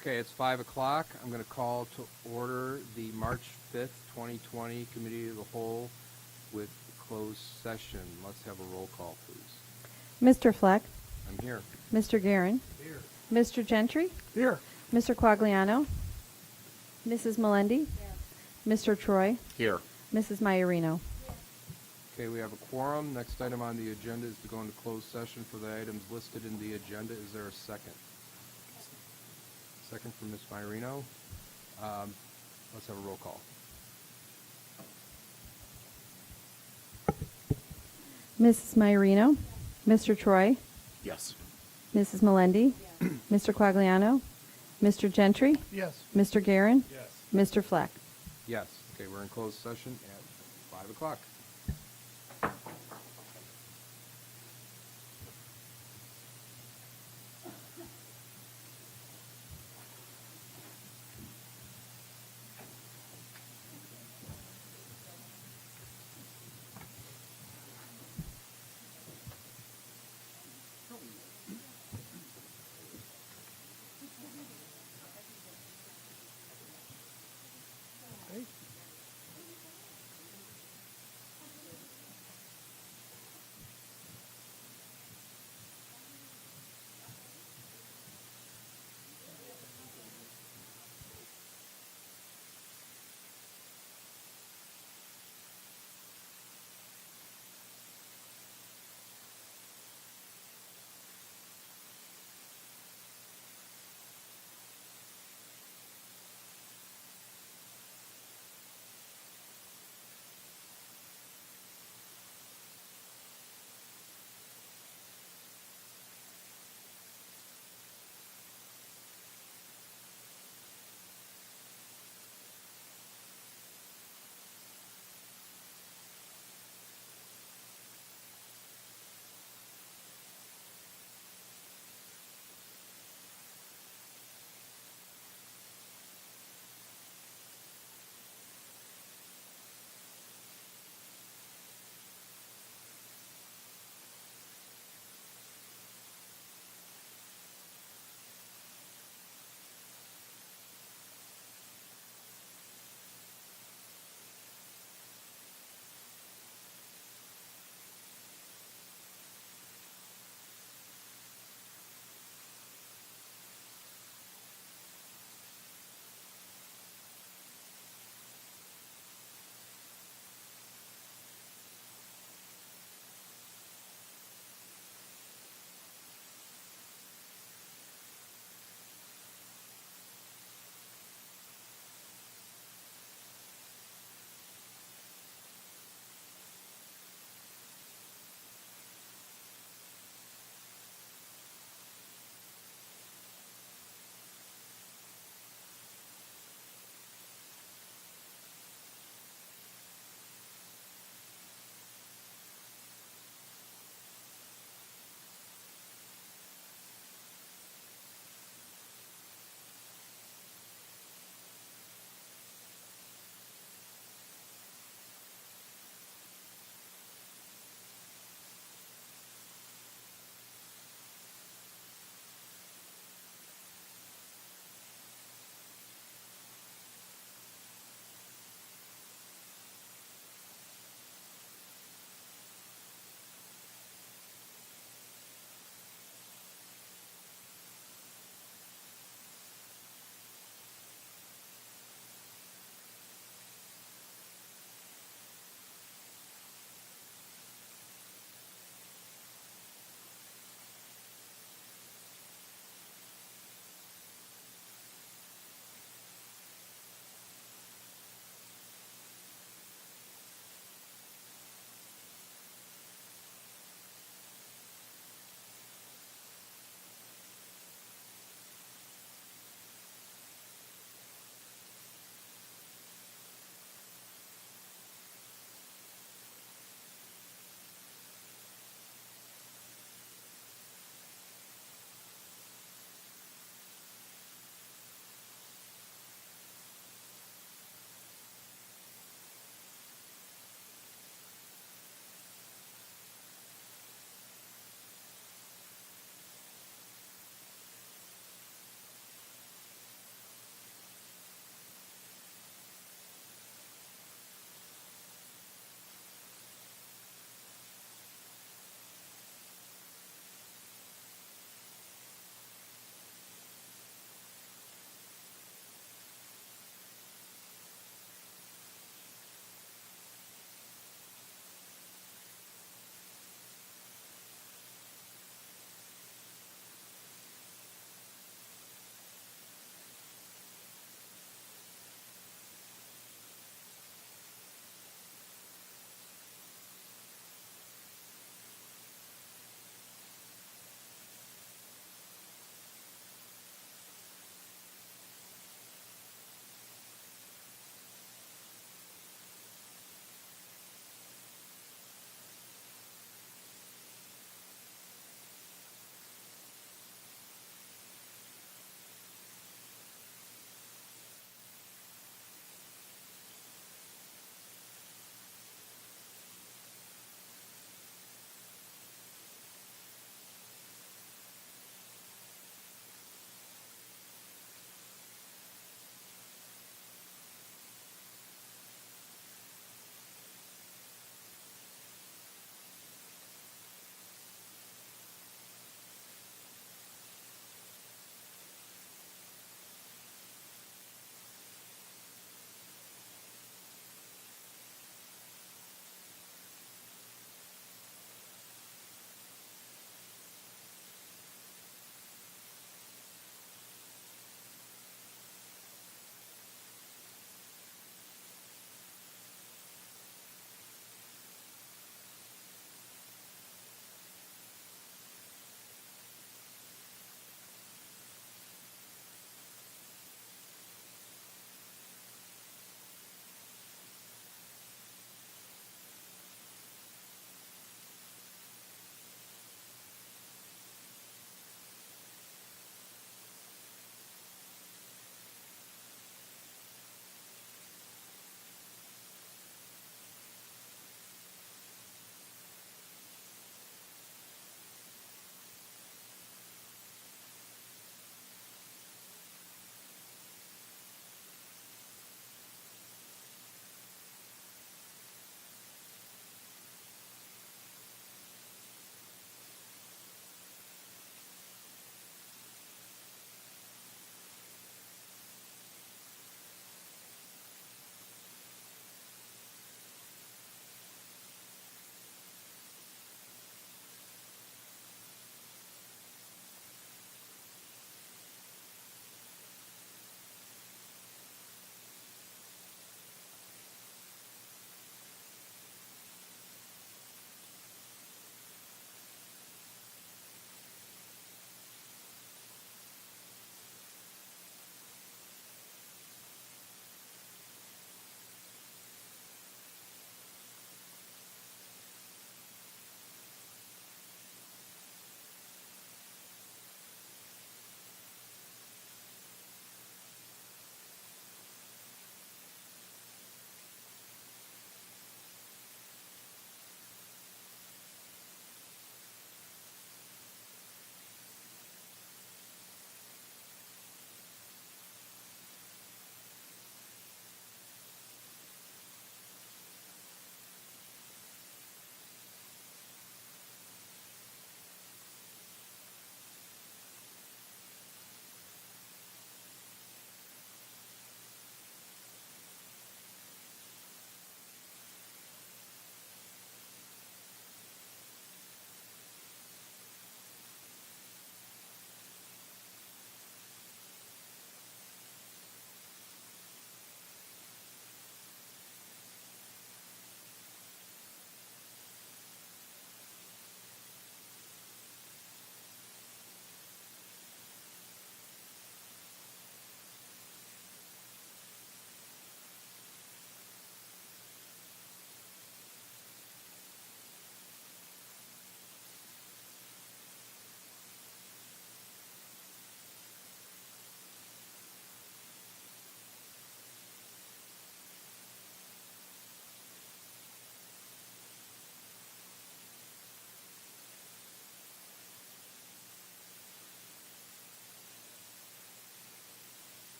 Okay, it's 5 o'clock. I'm going to call to order the March 5th, 2020 Committee of the Whole with closed session. Let's have a roll call, please. Mr. Fleck, I'm here. Mr. Guerin, Here. Mr. Gentry, Here. Mr. Quagliano, Mrs. Melendi, Mr. Troy, Here. Mrs. Maiorino. Okay, we have a quorum. Next item on the agenda is to go into closed session for the items listed in the agenda. Is there a second? Second from Ms. Maiorino. Let's have a roll call. Mrs. Maiorino, Mr. Troy, Yes. Mrs. Melendi, Mr. Quagliano, Mr. Gentry, Yes. Mr. Guerin, Yes. Mr. Fleck. Yes. Okay, we're in closed session at 5 o'clock.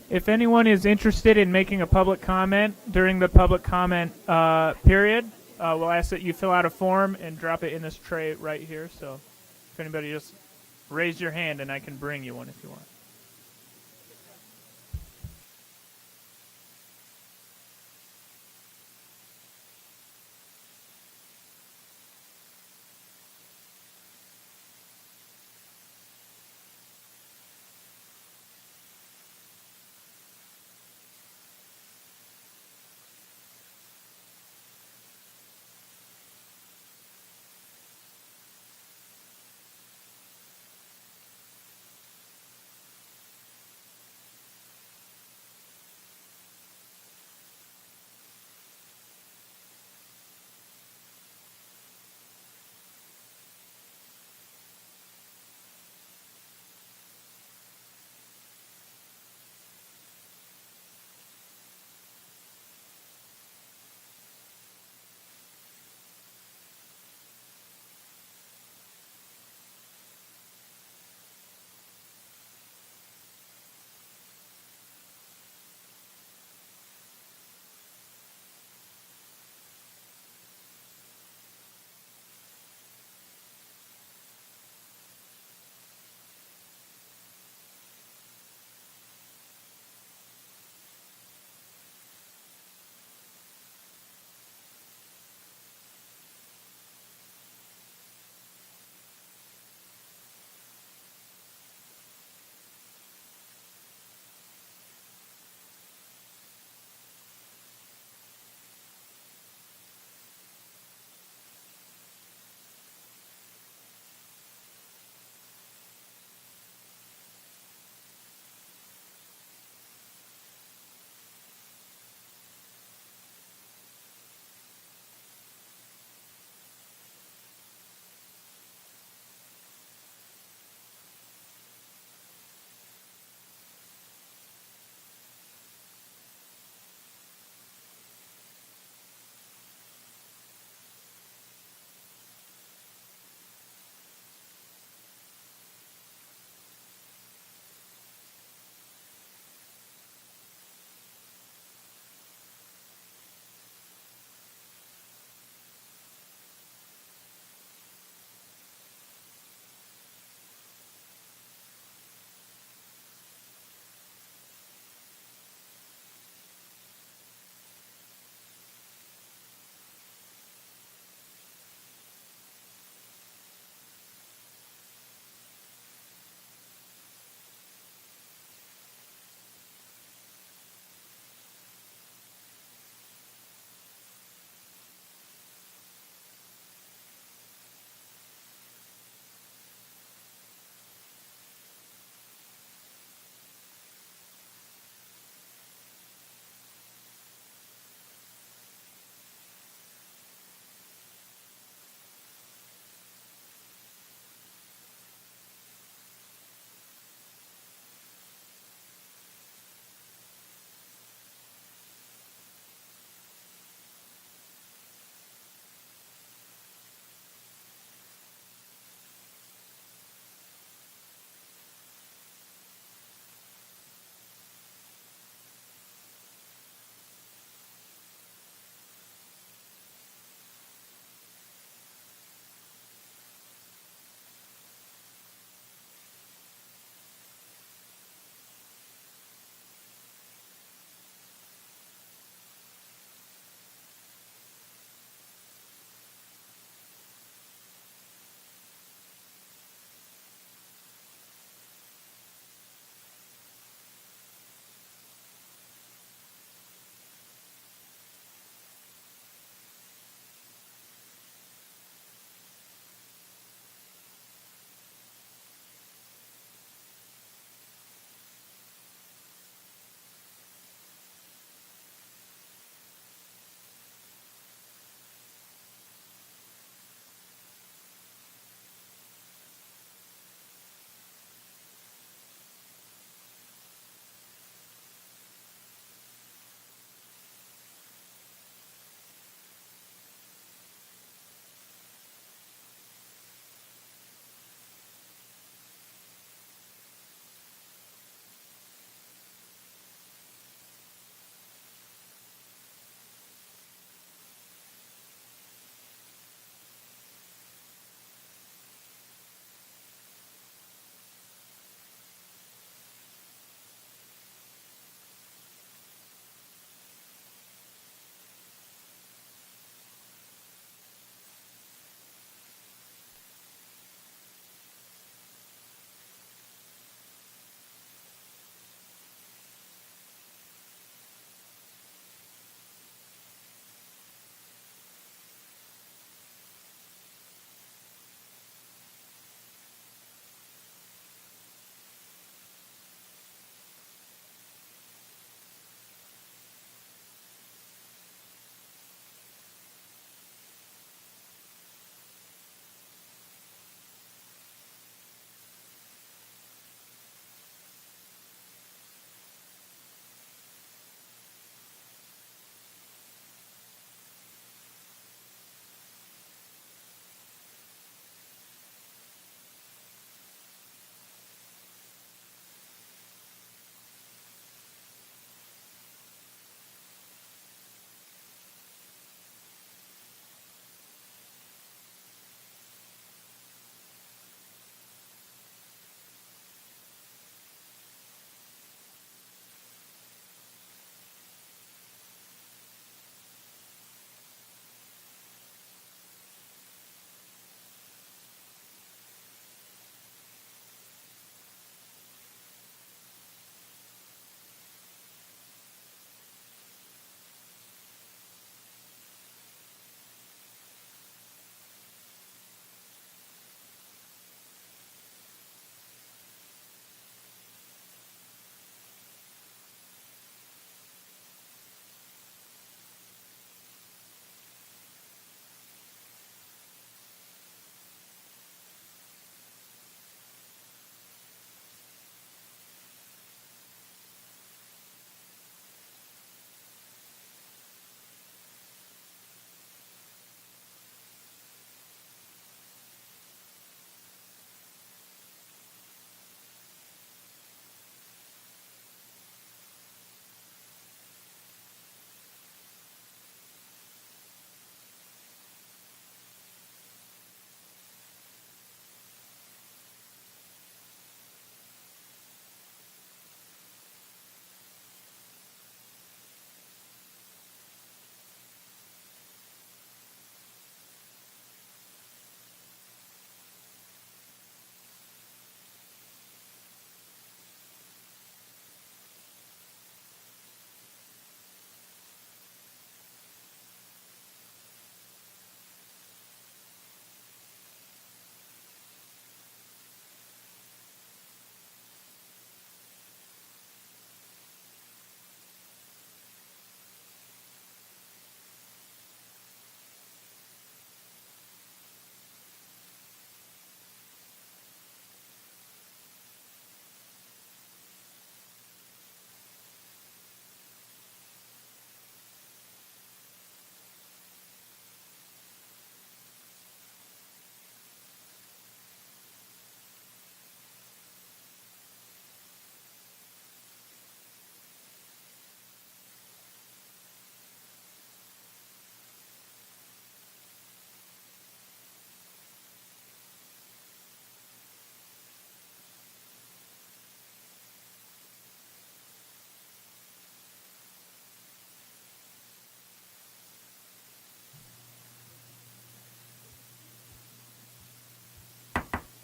If anyone is interested in making a public comment during the public comment period, we'll ask that you fill out a form and drop it in this tray right here. So if anybody, just raise your hand and I can bring you one if you want.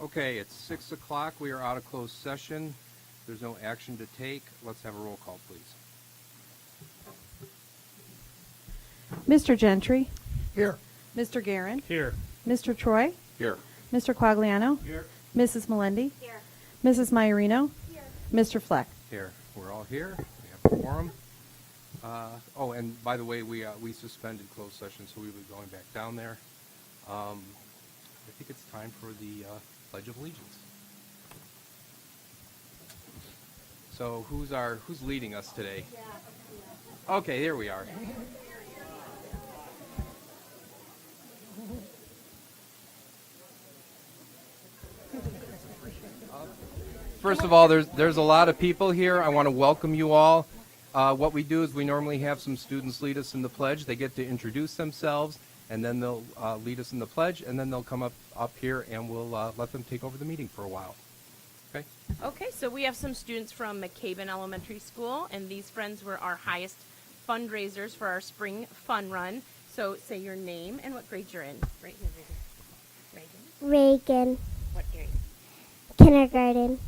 Okay, it's 6 o'clock. We are out of closed session. There's no action to take. Let's have a roll call, please. Mr. Gentry, Here. Mr. Guerin, Here. Mr. Troy, Here. Mr. Quagliano, Here. Mrs. Melendi, Mrs. Maiorino, Mr. Fleck. Here. We're all here. We have a quorum. Oh, and by the way, we suspended closed session, so we will be going back down there. I think it's time for the Pledge of Allegiance. So who's leading us today? Okay, here we are. First of all, there's a lot of people here. I want to welcome you all. What we do is we normally have some students lead us in the pledge. They get to introduce themselves, and then they'll lead us in the pledge, and then they'll come up here, and we'll let them take over the meeting for a while. Okay? Okay, so we have some students from McCabe Elementary School, and these friends were our highest fundraisers for our spring fun run. So say your name and what grade you're in. Right here, Reagan. Reagan, What grade? kindergarten.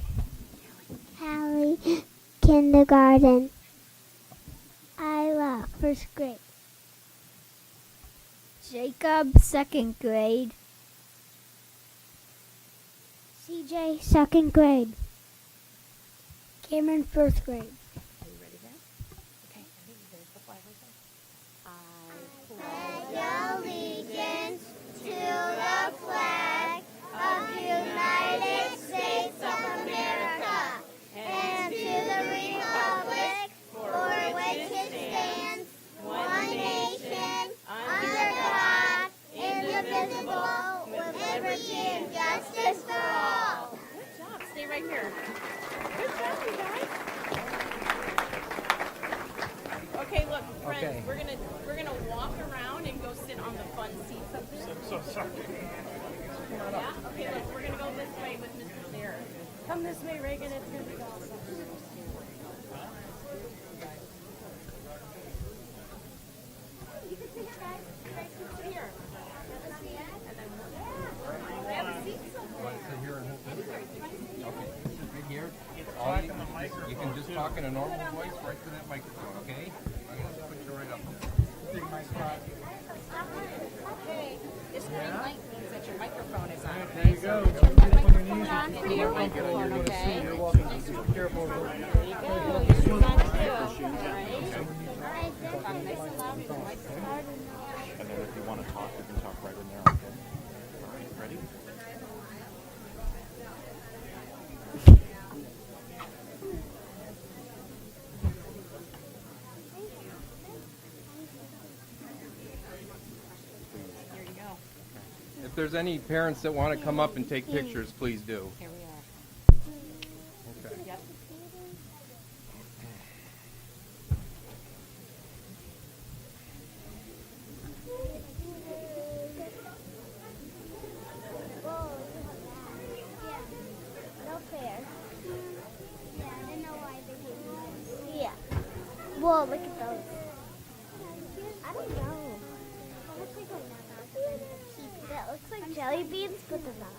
Hallie, kindergarten. Isla, first grade. Jacob, second grade. CJ, second grade. Cameron, first grade. Are you ready, guys? Okay, ready? There's the flag right there. I pledge Allegiance to the flag of the United States of America and to the republic for which it stands, one nation, under God, indivisible, with liberty and justice for all. Good job. Stay right here. Good job, you guys. Okay, look, friends, Okay. we're gonna walk around and go sit on the fun seats up there. So sorry. Yeah? Okay, look, we're gonna go this way with Mrs. Sarah. Come this way, Reagan. It's gonna be awesome. You can sit here, guys. You guys can sit here. Have a seat. And then we have a seat somewhere. Right here. You can just talk in a normal voice right to that microphone, okay? I'm going to put you right up there. Okay. This green light means that your microphone is on. There you go. Turn that microphone on for your microphone, okay? You're welcome. Be careful. There you go. This is on too. All right. Talk nice and loud in the microphone. And then if you want to talk, you can talk right in there, okay? All right, ready? Here you go. If there's any parents that want to come up and take pictures, please do. Here we are. Okay. Yep. No fair. Yeah, I don't know why they gave me. Yeah. Whoa, look at those. I don't know. That looks like jelly beans, but they're not.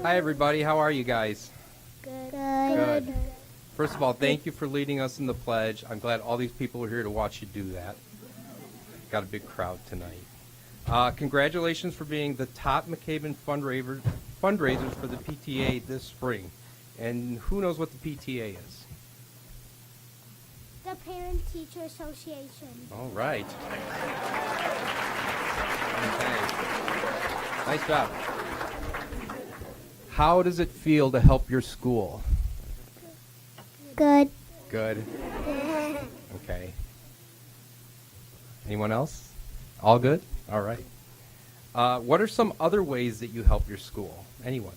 Hi, everybody. How are you guys? Good. Good. First of all, thank you for leading us in the pledge. I'm glad all these people are here to watch you do that. Got a big crowd tonight. Congratulations for being the top McCabe fundraisers for the PTA this spring. And who knows what the PTA is? The Parent Teacher Association. All right. Okay. Nice job. How does it feel to help your school? Good. Good. Okay. Anyone else? All good? All right. What are some other ways that you help your school? Anyone?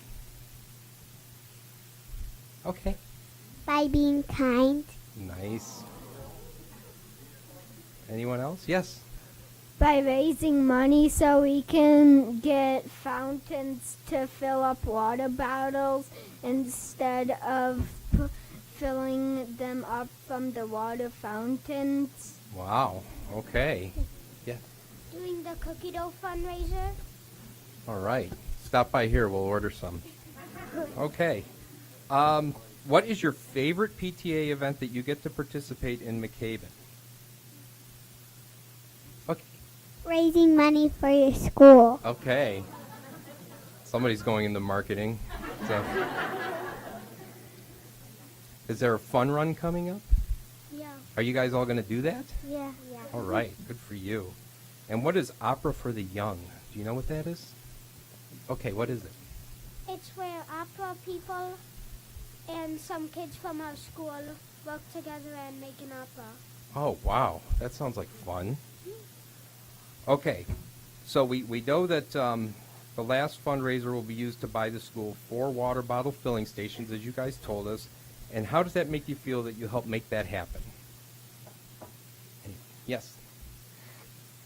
Okay. By being kind. Nice. Anyone else? Yes. By raising money so we can get fountains to fill up water bottles instead of filling them up from the water fountains. Wow. Okay. Yeah. Doing the cookie dough fundraiser. All right. stop by here. We'll order some. Okay. What is your favorite PTA event that you get to participate in McCaben? Okay. Raising money for your school. Okay. Somebody's going into marketing. So. Is there a fun run coming up? Yeah. Are you guys all going to do that? Yeah. All right. Good for you. And what is Opera for the Young? Do you know what that is? Okay, what is it? It's where opera people and some kids from our school work together and make an opera. Oh, wow. That sounds like fun. Okay. So we know that the last fundraiser will be used to buy the school 4 water bottle filling stations, as you guys told us. And how does that make you feel that you helped make that happen? Yes.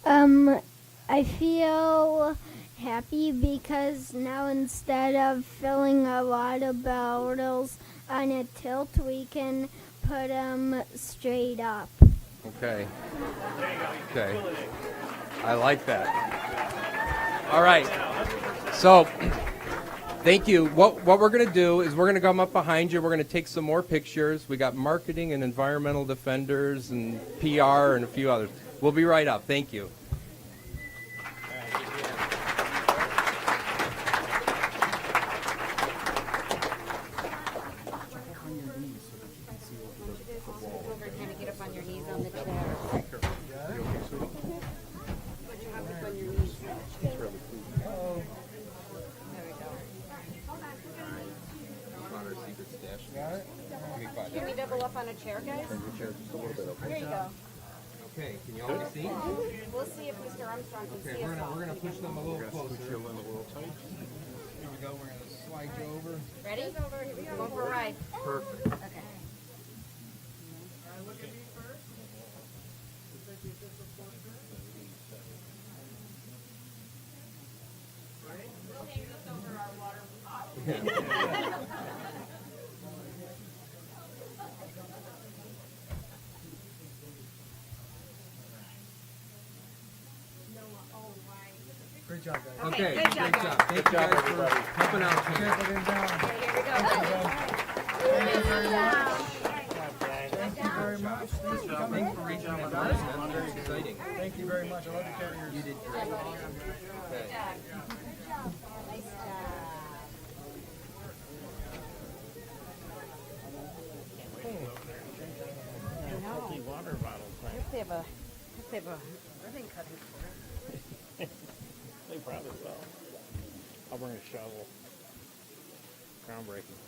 I feel happy because now instead of filling a lot of bottles on a tilt, we can put them straight up. Okay. Okay. I like that. All right. So, thank you. What we're going to do is we're going to come up behind you. We're going to take some more pictures. We got marketing and environmental defenders and PR and a few others. We'll be right up. Thank you. Kind of get up on your knees on the chair. Put your hand up on your knees. There we go. Can we double up on a chair, guys? Here you go. Okay, can you all see? We'll see if Mr. Armstrong can Okay, see us all. we're gonna push them a little closer. Chill in a little tight. Here we go. We're gonna slide you over. Ready? Here we go. Go for a ride. Perfect. Okay. Great job, guys. Okay, Okay, good job, great job. Thank you guys for helping out here. Okay, here we go. Thanks for reaching out. That's very exciting. Thank you very much. I love your carriers. You did great. Okay. Nice job. Water bottles, I hope they have a ribbon cutting for it. they probably will. I'll bring a shovel. Groundbreaking.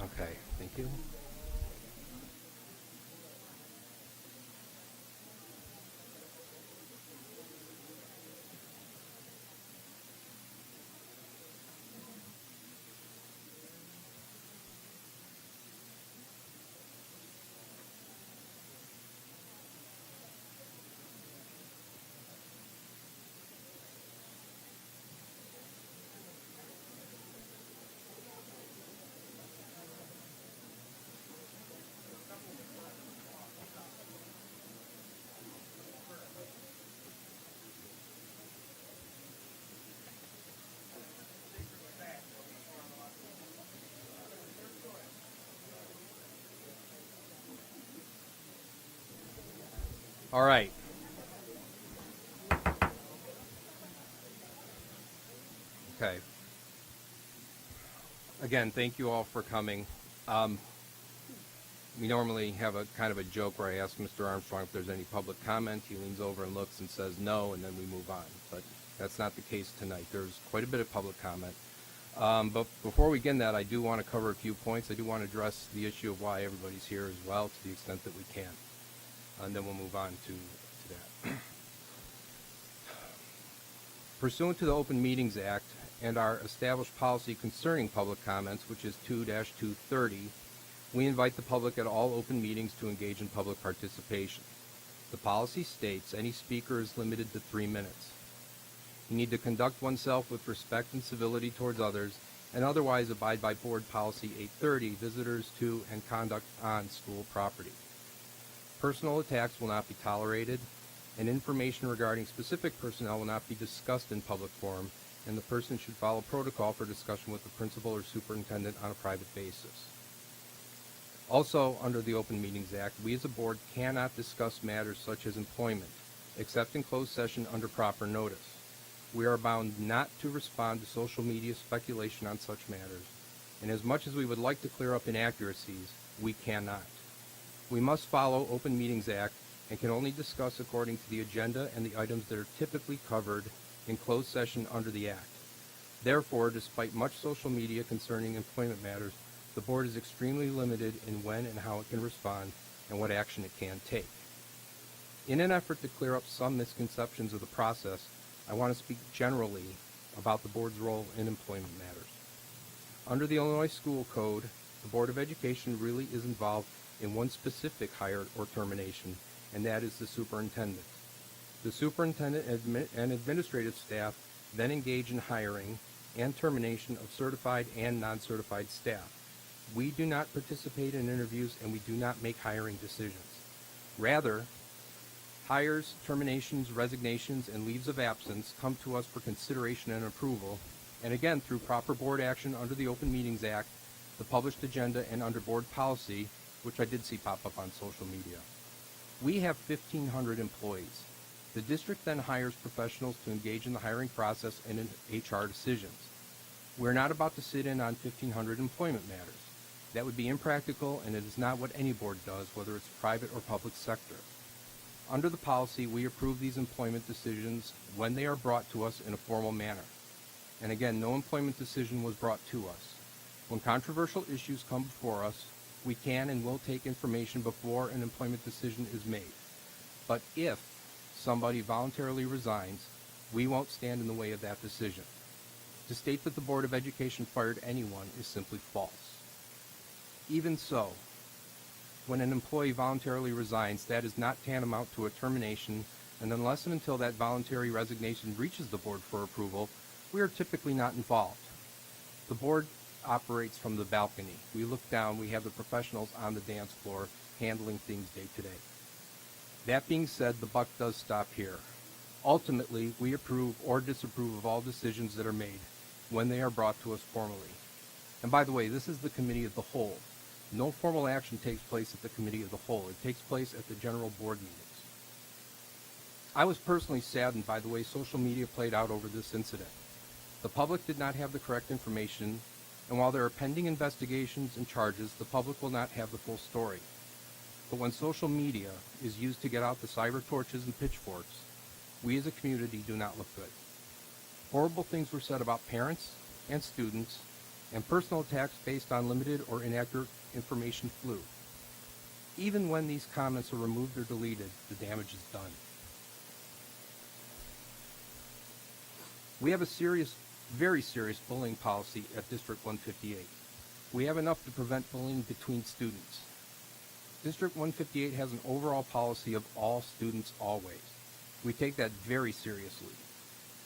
Okay, thank you. All right. Okay. Again, thank you all for coming. We normally have a kind of a joke where I ask Mr. Armstrong if there's any public comment. He leans over and looks and says no, and then we move on. But that's not the case tonight. There's quite a bit of public comment. But before we begin that, I do want to cover a few points. I do want to address the issue of why everybody's here as well, to the extent that we can. And then we'll move on to that. Pursuant to the Open Meetings Act and our established policy concerning public comments, which is 2-230, we invite the public at all open meetings to engage in public participation. The policy states any speaker is limited to 3 minutes. You need to conduct oneself with respect and civility towards others, and otherwise abide by Board Policy 830, visitors to and conduct on school property. Personal attacks will not be tolerated, and information regarding specific personnel will not be discussed in public forum, and the person should follow protocol for discussion with the principal or superintendent on a private basis. Also, under the Open Meetings Act, we as a board cannot discuss matters such as employment, except in closed session under proper notice. We are bound not to respond to social media speculation on such matters, and as much as we would like to clear up inaccuracies, we cannot. We must follow Open Meetings Act and can only discuss according to the agenda and the items that are typically covered in closed session under the Act. Therefore, despite much social media concerning employment matters, the board is extremely limited in when and how it can respond and what action it can take. In an effort to clear up some misconceptions of the process, I want to speak generally about the board's role in employment matters. Under the Illinois School Code, the Board of Education really is involved in one specific hire or termination, and that is the superintendent. The superintendent and administrative staff then engage in hiring and termination of certified and non-certified staff. We do not participate in interviews, and we do not make hiring decisions. Rather, hires, terminations, resignations, and leaves of absence come to us for consideration and approval, and again, through proper board action under the Open Meetings Act, the published agenda, and under board policy, which I did see pop up on social media. We have 1,500 employees. The district then hires professionals to engage in the hiring process and in HR decisions. We're not about to sit in on 1,500 employment matters. That would be impractical, and it is not what any board does, whether it's private or public sector. Under the policy, we approve these employment decisions when they are brought to us in a formal manner. And again, no employment decision was brought to us. When controversial issues come before us, we can and will take information before an employment decision is made. But if somebody voluntarily resigns, we won't stand in the way of that decision. To state that the Board of Education fired anyone is simply false. Even so, when an employee voluntarily resigns, that is not tantamount to a termination, and unless and until that voluntary resignation reaches the board for approval, we are typically not involved. The board operates from the balcony. We look down, we have the professionals on the dance floor handling things day to day. That being said, the buck does stop here. Ultimately, we approve or disapprove of all decisions that are made when they are brought to us formally. And by the way, this is the committee of the whole. No formal action takes place at the committee of the whole. It takes place at the general board meetings. I was personally saddened by the way social media played out over this incident. The public did not have the correct information, and while there are pending investigations and charges, the public will not have the full story. But when social media is used to get out the cyber torches and pitchforks, we as a community do not look good. Horrible things were said about parents and students, and personal attacks based on limited or inaccurate information flew. Even when these comments are removed or deleted, the damage is done. We have a serious, very serious bullying policy at District 158. We have enough to prevent bullying between students. District 158 has an overall policy of all students always. We take that very seriously.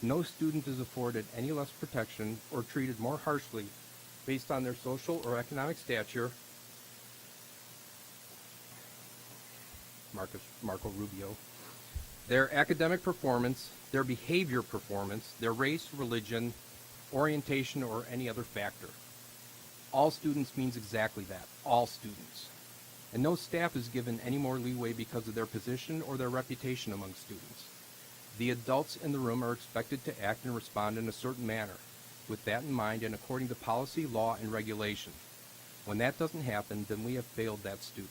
No student is afforded any less protection or treated more harshly based on their social or economic stature, Marco Rubio, their academic performance, their behavior performance, their race, religion, orientation, or any other factor. All students means exactly that, all students. And no staff is given any more leeway because of their position or their reputation among students. The adults in the room are expected to act and respond in a certain manner, with that in mind and according to policy, law, and regulation. When that doesn't happen, then we have failed that student.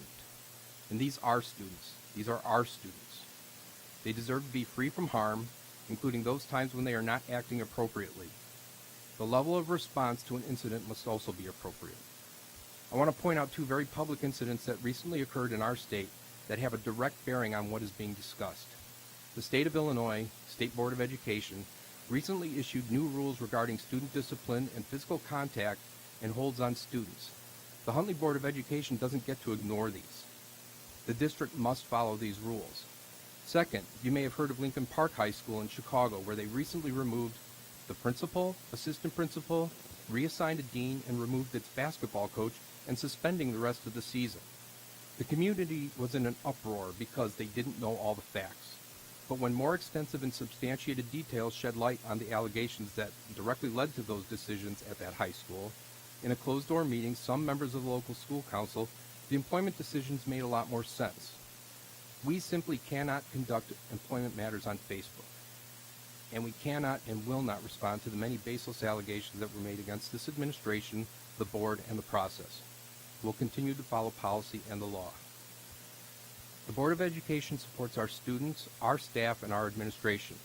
And these are students. These are our students. They deserve to be free from harm, including those times when they are not acting appropriately. The level of response to an incident must also be appropriate. I want to point out two very public incidents that recently occurred in our state that have a direct bearing on what is being discussed. The state of Illinois, State Board of Education, recently issued new rules regarding student discipline and physical contact and holds on students. The Huntley Board of Education doesn't get to ignore these. The district must follow these rules. Second, you may have heard of Lincoln Park High School in Chicago, where they recently removed the principal, assistant principal, reassigned a dean, and removed its basketball coach and suspending the rest of the season. The community was in an uproar because they didn't know all the facts. But when more extensive and substantiated details shed light on the allegations that directly led to those decisions at that high school, in a closed-door meeting, some members of the local school council, the employment decisions made a lot more sense. We simply cannot conduct employment matters on Facebook, and we cannot and will not respond to the many baseless allegations that were made against this administration, the board, and the process. We'll continue to follow policy and the law. The Board of Education supports our students, our staff, and our administration.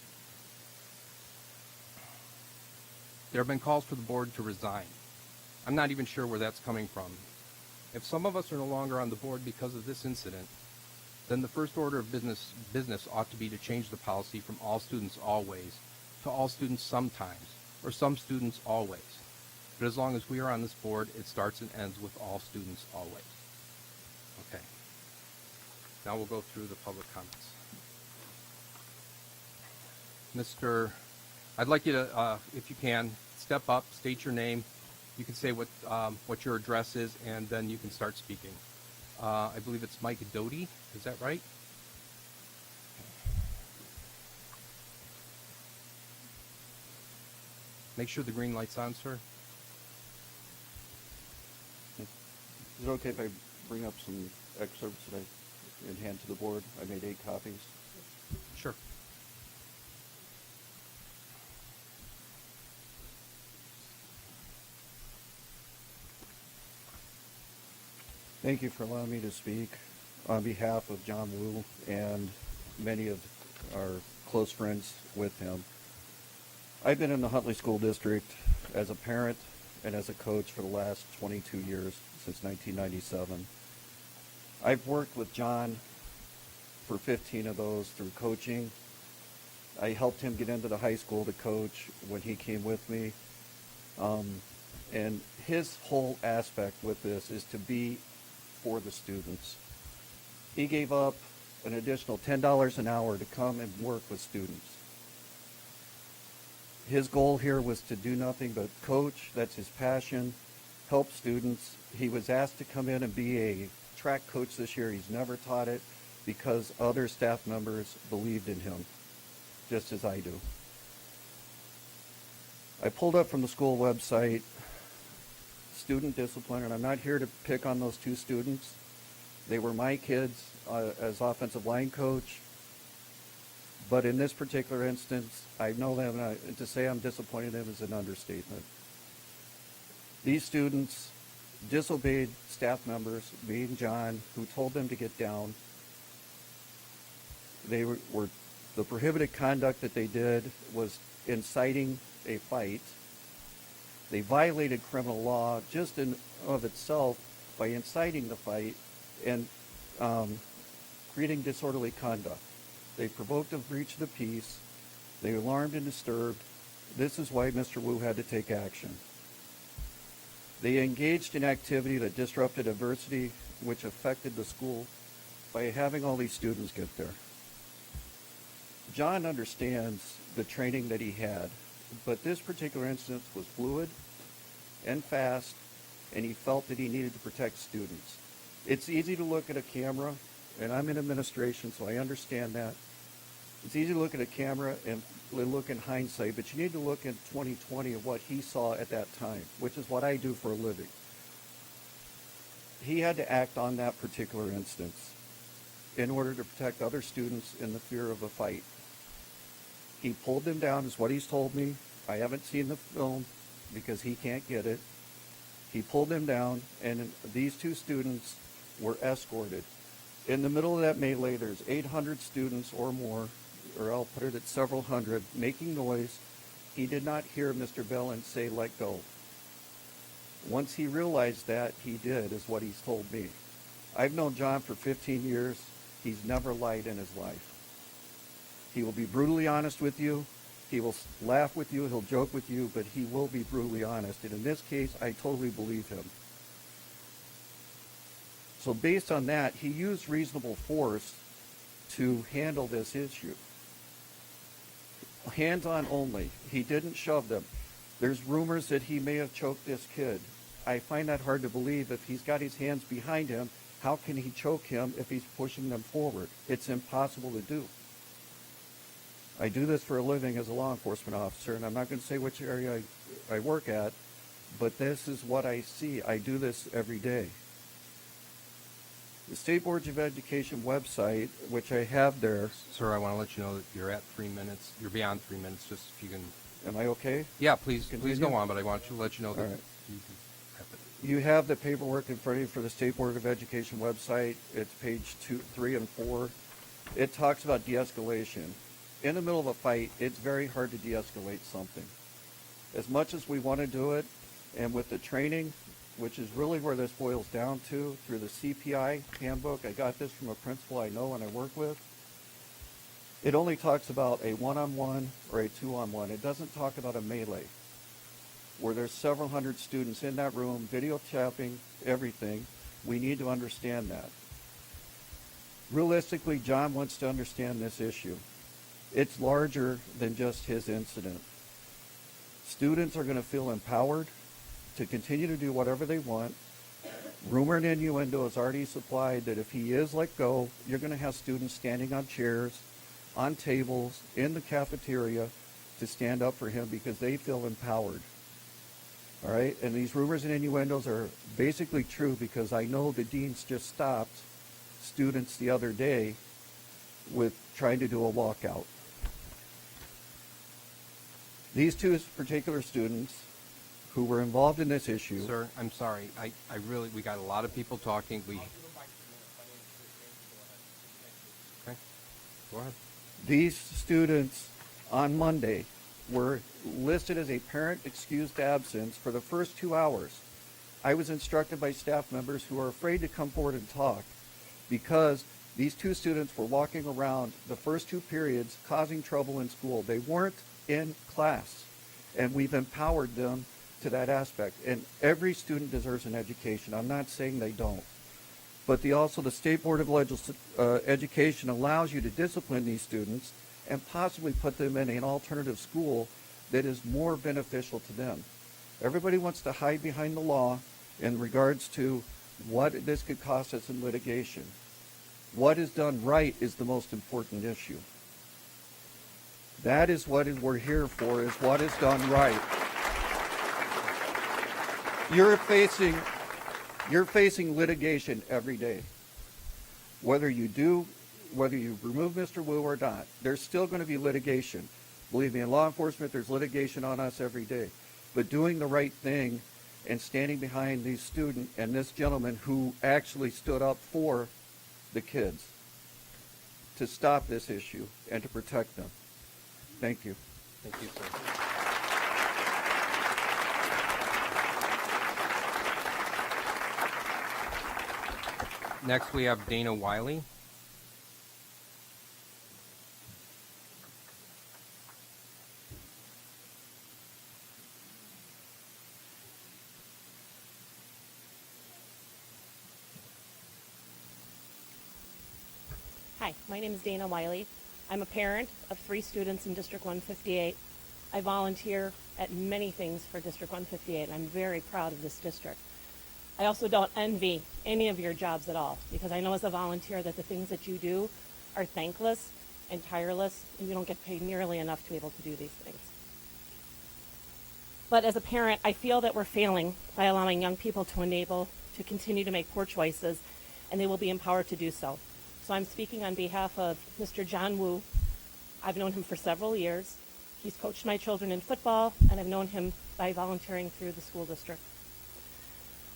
There have been calls for the board to resign. I'm not even sure where that's coming from. If some of us are no longer on the board because of this incident, then the first order of business ought to be to change the policy from all students always to all students sometimes, or some students always. But as long as we are on this board, it starts and ends with all students always. Okay. Now we'll go through the public comments. I'd like you to, if you can, step up, state your name. You can say what your address is, and then you can start speaking. I believe it's Mike Doty. Is that right? Make sure the green light's on, sir. Is it okay if I bring up some excerpts that I hand to the board? I made 8 copies. Sure. Thank you for allowing me to speak on behalf of John Wu and many of our close friends with him. I've been in the Huntley School District as a parent and as a coach for the last 22 years, since 1997. I've worked with John for 15 of those through coaching. I helped him get into the high school to coach when he came with me. And his whole aspect with this is to be for the students. He gave up an additional $10 an hour to come and work with students. His goal here was to do nothing but coach. That's his passion. Help students. He was asked to come in and be a track coach this year. He's never taught it because other staff members believed in him, just as I do. I pulled up from the school website student discipline, and I'm not here to pick on those 2 students. They were my kids as offensive line coach. But in this particular instance, I know them, and to say I'm disappointed in them is an understatement. These students disobeyed staff members, being John, who told them to get down. They were the prohibited conduct that they did was inciting a fight. They violated criminal law just in of itself by inciting the fight and creating disorderly conduct. They provoked a breach of the peace. They alarmed and disturbed. This is why Mr. Wu had to take action. They engaged in activity that disrupted adversity, which affected the school by having all these students get there. John understands the training that he had, but this particular instance was fluid and fast, and he felt that he needed to protect students. It's easy to look at a camera, and I'm in administration, so I understand that. It's easy to look at a camera and look in hindsight, but you need to look in 2020 at what he saw at that time, which is what I do for a living. He had to act on that particular instance in order to protect other students in the fear of a fight. He pulled them down, is what he's told me. I haven't seen the film because he can't get it. He pulled them down, and these 2 students were escorted. In the middle of that melee, there's 800 students or more, or I'll put it at several hundred, making noise. He did not hear Mr. Bellin say, "Let go." Once he realized that, he did, is what he's told me. I've known John for 15 years. He's never lied in his life. He will be brutally honest with you. He will laugh with you, he'll joke with you, but he will be brutally honest. And in this case, I totally believe him. So based on that, he used reasonable force to handle this issue. Hands-on only. He didn't shove them. There's rumors that he may have choked this kid. I find that hard to believe. If he's got his hands behind him, how can he choke him if he's pushing them forward? It's impossible to do. I do this for a living as a law enforcement officer, and I'm not going to say which area I work at, but this is what I see. I do this every day. The State Boards of Education website, which I have there. Sir, I want to let you know that you're at 3 minutes. You're beyond 3 minutes. Just if you can. Am I okay? Yeah, please Continue? go on. But I want to let you know that All right. you can have it. You have the paperwork in front of you for the State Board of Education website. It's page 2, 3, and 4. It talks about de-escalation. In the middle of a fight, it's very hard to de-escalate something. As much as we want to do it, and with the training, which is really where this boils down to, through the CPI handbook, I got this from a principal I know and I work with. It only talks about a one-on-one or a two-on-one. It doesn't talk about a melee, where there's several hundred students in that room, video tapping, everything. We need to understand that. Realistically, John wants to understand this issue. It's larger than just his incident. Students are going to feel empowered to continue to do whatever they want. Rumor and innuendo is already supplied that if he is let go, you're going to have students standing on chairs, on tables, in the cafeteria to stand up for him because they feel empowered. All right? And these rumors and innuendos are basically true because I know the deans just stopped students the other day with trying to do a walkout. These two particular students who were involved in this issue. Sir, I'm sorry. We got a lot of people talking. Okay. Go ahead. These students on Monday were listed as a parent excused absence for the first 2 hours. I was instructed by staff members who are afraid to come forward and talk because these two students were walking around the first 2 periods causing trouble in school. They weren't in class, and we've empowered them to that aspect. And every student deserves an education. I'm not saying they don't. But the State Board of Education allows you to discipline these students and possibly put them in an alternative school that is more beneficial to them. Everybody wants to hide behind the law in regards to what this could cost us in litigation. What is done right is the most important issue. That is what we're here for, is what is done right. You're facing litigation every day. Whether you remove Mr. Wu or not, there's still going to be litigation. Believe me, in law enforcement, there's litigation on us every day. But doing the right thing and standing behind these student and this gentleman who actually stood up for the kids to stop this issue and to protect them. Thank you. Thank you, sir. Next, we have Dana Wiley. Hi, my name is Dana Wiley. I'm a parent of 3 students in District 158. I volunteer at many things for District 158, and I'm very proud of this district. I also don't envy any of your jobs at all, because I know as a volunteer that the things that you do are thankless and tireless, and you don't get paid nearly enough to be able to do these things. But as a parent, I feel that we're failing by allowing young people to continue to make poor choices, and they will be empowered to do so. So I'm speaking on behalf of Mr. John Wu. I've known him for several years. He's coached my children in football, and I've known him by volunteering through the school district.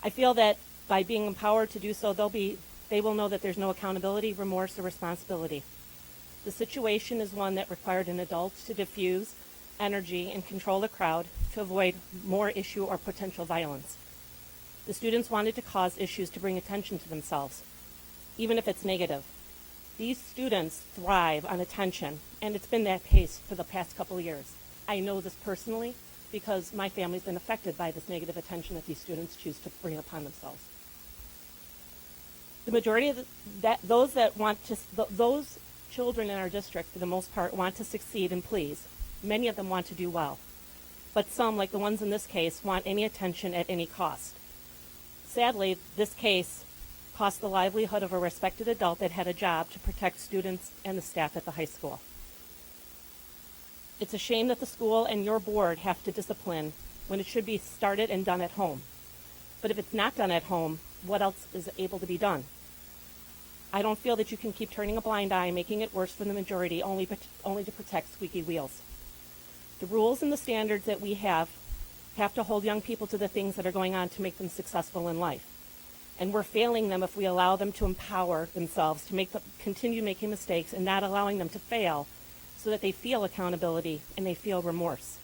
I feel that by being empowered to do so, they will know that there's no accountability, remorse, or responsibility. The situation is one that required an adult to diffuse energy and control the crowd to avoid more issue or potential violence. The students wanted to cause issues to bring attention to themselves, even if it's negative. These students thrive on attention, and it's been that case for the past couple of years. I know this personally because my family's been affected by this negative attention that these students choose to bring upon themselves. The majority of those children in our district, for the most part, want to succeed and please. Many of them want to do well. But some, like the ones in this case, want any attention at any cost. Sadly, this case cost the livelihood of a respected adult that had a job to protect students and the staff at the high school. It's a shame that the school and your board have to discipline when it should be started and done at home. But if it's not done at home, what else is able to be done? I don't feel that you can keep turning a blind eye, making it worse for the majority, only to protect squeaky wheels. The rules and the standards that we have to hold young people to the things that are going on to make them successful in life. And we're failing them if we allow them to empower themselves, to continue making mistakes and not allowing them to fail so that they feel accountability and they feel remorse.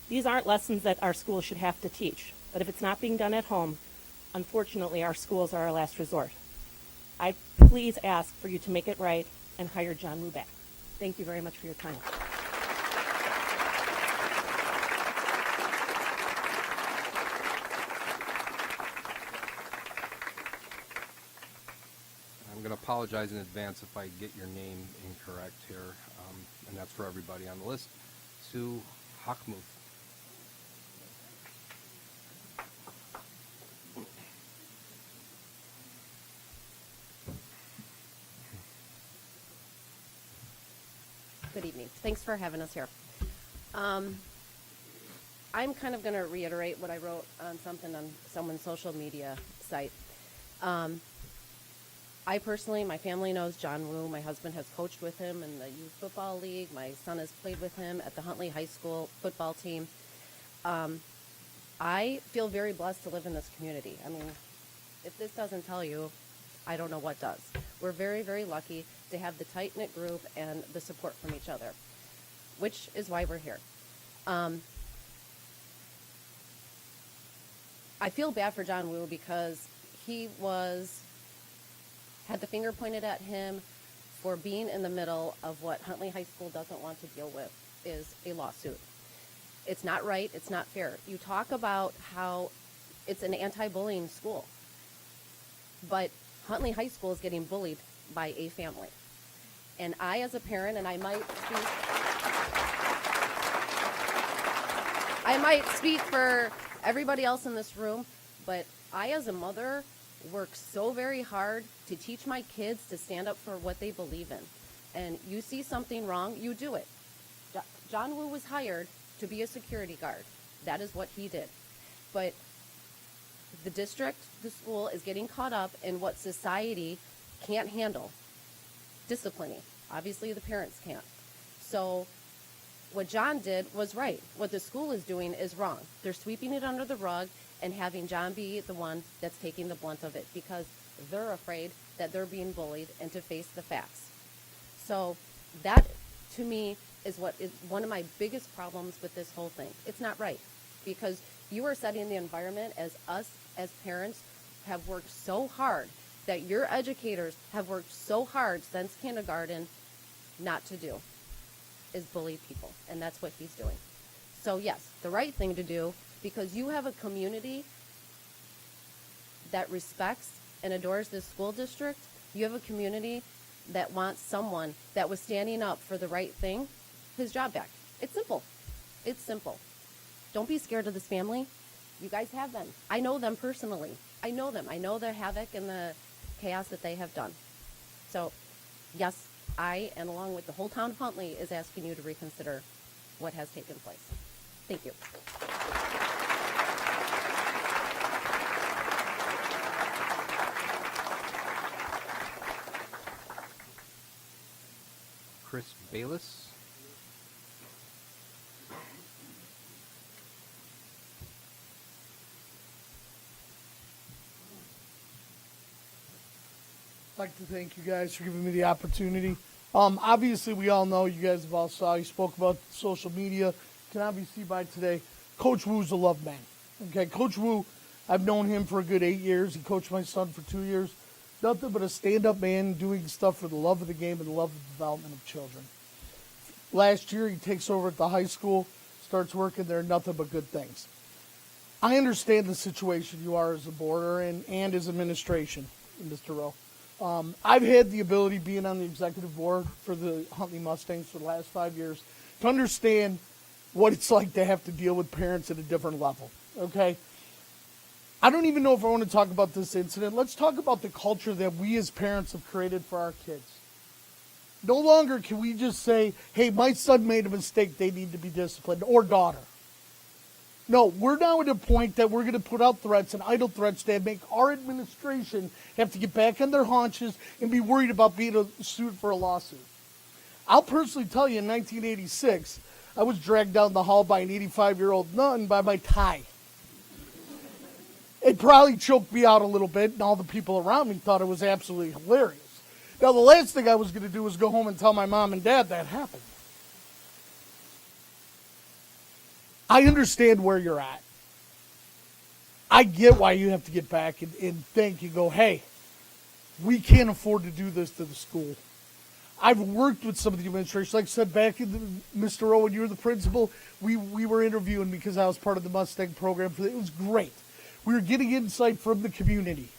These aren't lessons that our schools should have to teach, but if it's not being done at home, unfortunately, our schools are our last resort. I please ask for you to make it right and hire John Wu back. Thank you very much for your time. I'm going to apologize in advance if I get your name incorrect here, and that's for everybody on the list. Sue Hochmuth. Good evening. Thanks for having us here. I'm kind of going to reiterate what I wrote on something on someone's social media site. I personally, my family knows John Wu. My husband has coached with him in the youth football league. My son has played with him at the Huntley High School football team. I feel very blessed to live in this community. I mean, if this doesn't tell you, I don't know what does. We're very, very lucky to have the tight-knit group and the support from each other, which is why we're here. I feel bad for John Wu because he had the finger pointed at him for being in the middle of what Huntley High School doesn't want to deal with, is a lawsuit. It's not right. It's not fair. You talk about how it's an anti-bullying school, but Huntley High School is getting bullied by a family. And I, as a parent, and I might speak for everybody else in this room, but I, as a mother, work so very hard to teach my kids to stand up for what they believe in. And you see something wrong, you do it. John Wu was hired to be a security guard. That is what he did. But the district, the school, is getting caught up in what society can't handle. Disciplining. Obviously, the parents can't. So what John did was right. What the school is doing is wrong. They're sweeping it under the rug and having John be the one that's taking the blunt of it because they're afraid that they're being bullied and to face the facts. So that, to me, is what is one of my biggest problems with this whole thing. It's not right because you are setting the environment as us as parents have worked so hard, that your educators have worked so hard since kindergarten not to do, is bully people, and that's what he's doing. So yes, the right thing to do, because you have a community that respects and adores this school district. You have a community that wants someone that was standing up for the right thing, his job back. It's simple. It's simple. Don't be scared of this family. You guys have them. I know them personally. I know them. I know the havoc and the chaos that they have done. So yes, I, and along with the whole town of Huntley, is asking you to reconsider what has taken place. Thank you. Chris Bayless. I'd like to thank you guys for giving me the opportunity. Obviously, we all know, you guys have all saw, you spoke about social media. You can obviously see by today, Coach Wu's a loved man. Okay, Coach Wu, I've known him for a good 8 years. He coached my son for 2 years. Nothing but a stand-up man doing stuff for the love of the game and the love of the development of children. Last year, he takes over at the high school. starts working there, nothing but good things. I understand the situation you are as a boarder and as administration, Mr. Rowe. I've had the ability, being on the executive board for the Huntley Mustangs for the last 5 years, to understand what it's like to have to deal with parents at a different level, okay? I don't even know if I want to talk about this incident. Let's talk about the culture that we as parents have created for our kids. No longer can we just say, hey, my son made a mistake, they need to be disciplined, or daughter. No, we're now at a point that we're going to put out threats and idle threats that make our administration have to get back on their haunches and be worried about being sued for a lawsuit. I'll personally tell you, in 1986, I was dragged down the hall by an 85-year-old nun by my tie. It probably choked me out a little bit, and all the people around me thought it was absolutely hilarious. Now, the last thing I was going to do was go home and tell my mom and dad that happened. I understand where you're at. I get why you have to get back and think and go, hey, we can't afford to do this to the school. I've worked with some of the administration. Like I said, back in Mr. Owen, you were the principal. We were interviewing because I was part of the Mustang program. It was great. We were getting insight from the community.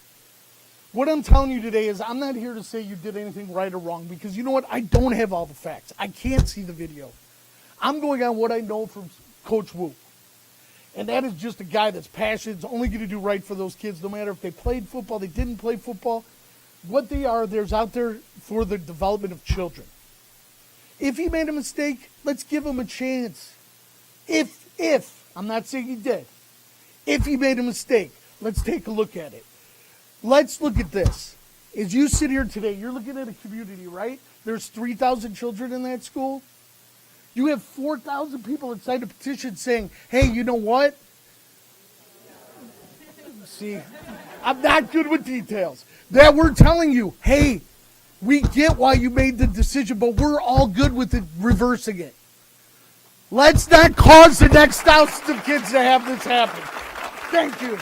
What I'm telling you today is I'm not here to say you did anything right or wrong, because you know what? I don't have all the facts. I can't see the video. I'm going on what I know from Coach Wu. And that is just a guy that's passionate, is only going to do right for those kids, no matter if they played football, they didn't play football. What they are, there's out there for the development of children. If he made a mistake, let's give him a chance. If, I'm not saying he did. If he made a mistake, let's take a look at it. Let's look at this. As you sit here today, you're looking at a community, right? There's 3,000 children in that school. You have 4,000 people that signed a petition saying, hey, you know what? See, I'm not good with details. That we're telling you, hey, we get why you made the decision, but we're all good with it, reversing it. Let's not cause the next thousands of kids to have this happen. Thank you.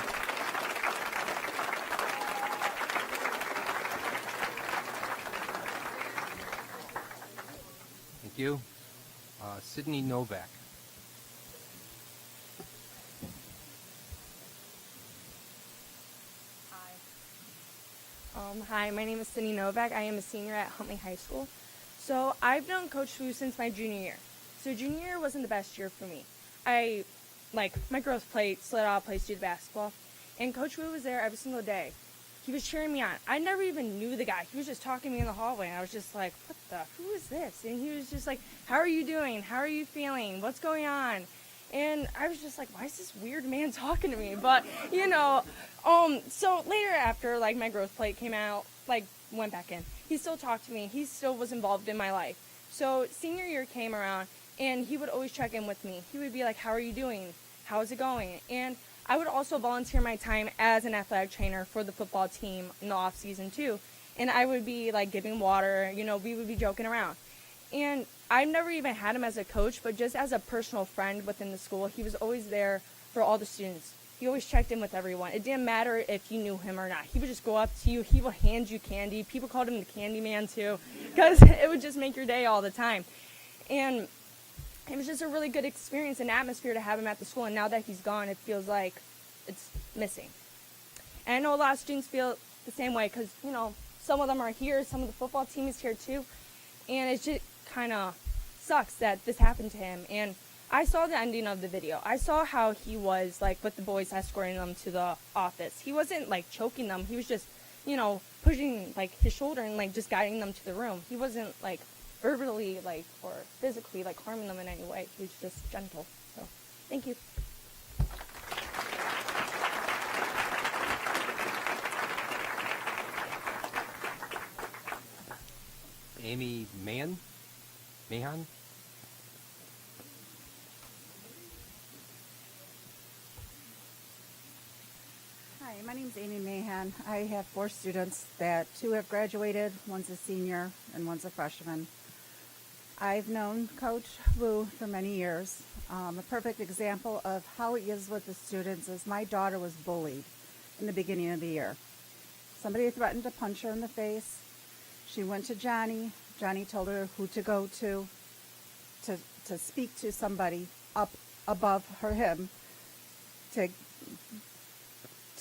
Thank you. Sydney Novak. Hi, my name is Sydney Novak. I am a senior at Huntley High School. So I've known Coach Wu since my junior year. So junior year wasn't the best year for me. My growth plate slid out, played student basketball, and Coach Wu was there every single day. He was cheering me on. I never even knew the guy. He was just talking to me in the hallway, and I was just like, who is this? And he was just like, how are you doing? How are you feeling? What's going on? And I was just like, why is this weird man talking to me? But, so later after, my growth plate came out, went back in, he still talked to me. He still was involved in my life. So senior year came around, and he would always check in with me. He would be like, how are you doing? How's it going? And I would also volunteer my time as an athletic trainer for the football team in the off season too. And I would be giving water, we would be joking around. And I've never even had him as a coach, but just as a personal friend within the school, he was always there for all the students. He always checked in with everyone. It didn't matter if you knew him or not. He would just go up to you. He would hand you candy. People called him the Candy Man too, because it would just make your day all the time. And it was just a really good experience and atmosphere to have him at the school. And now that he's gone, it feels like it's missing. And I know a lot of students feel the same way because, some of them are here. Some of the football team is here too. And it just kind of sucks that this happened to him. And I saw the ending of the video. I saw how he was, with the boys escorting them to the office. He wasn't, choking them. He was just, pushing, his shoulder and, just guiding them to the room. He wasn't, verbally, or physically, harming them in any way. He was just gentle. So, thank you. Amy Mahan? Hi, my name is Amy Mahan. I have 4 students that 2 have graduated, one's a senior, and one's a freshman. I've known Coach Wu for many years. A perfect example of how he is with the students is my daughter was bullied in the beginning of the year. Somebody threatened to punch her in the face. She went to Johnny. Johnny told her who to go to speak to somebody up above him to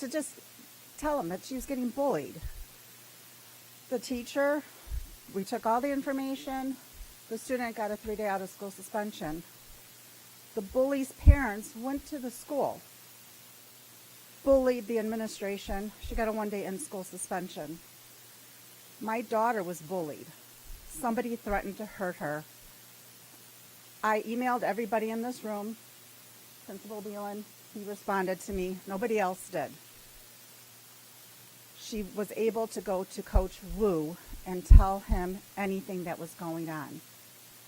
just tell him that she was getting bullied. The teacher, we took all the information. The student got a 3-day out of school suspension. The bully's parents went to the school, bullied the administration. She got a 1-day in-school suspension. My daughter was bullied. Somebody threatened to hurt her. I emailed everybody in this room. Principal Beelan, he responded to me. Nobody else did. She was able to go to Coach Wu and tell him anything that was going on.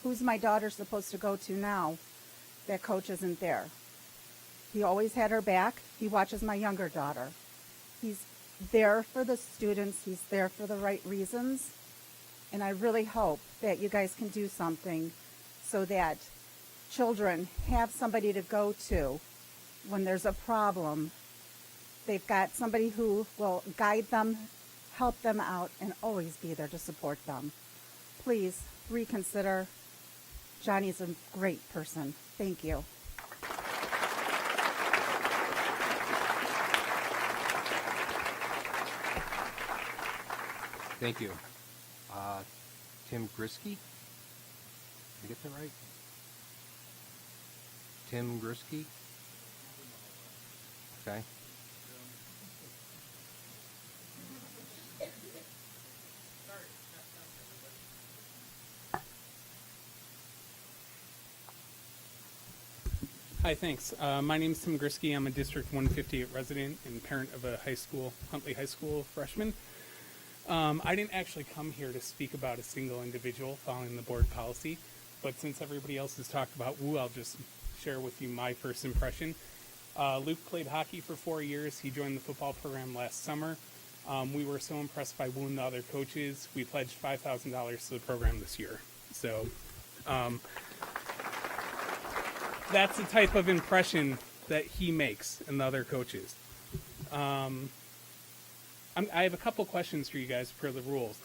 Who's my daughter supposed to go to now that Coach isn't there? He always had her back. He watches my younger daughter. He's there for the students. He's there for the right reasons. And I really hope that you guys can do something so that children have somebody to go to when there's a problem. They've got somebody who will guide them, help them out, and always be there to support them. Please reconsider. Johnny's a great person. Thank you. Thank you. Tim Grisky? Did I get that right? Tim Grisky? Okay. Hi, thanks. My name is Tim Grisky. I'm a District 158 resident and parent of a high school, Huntley High School freshman. I didn't actually come here to speak about a single individual following the board policy, but since everybody else has talked about Wu, I'll just share with you my first impression. Luke played hockey for 4 years. He joined the football program last summer. We were so impressed by Wu and the other coaches, we pledged $5,000 to the program this year. So that's the type of impression that he makes and the other coaches. I have a couple questions for you guys per the rules.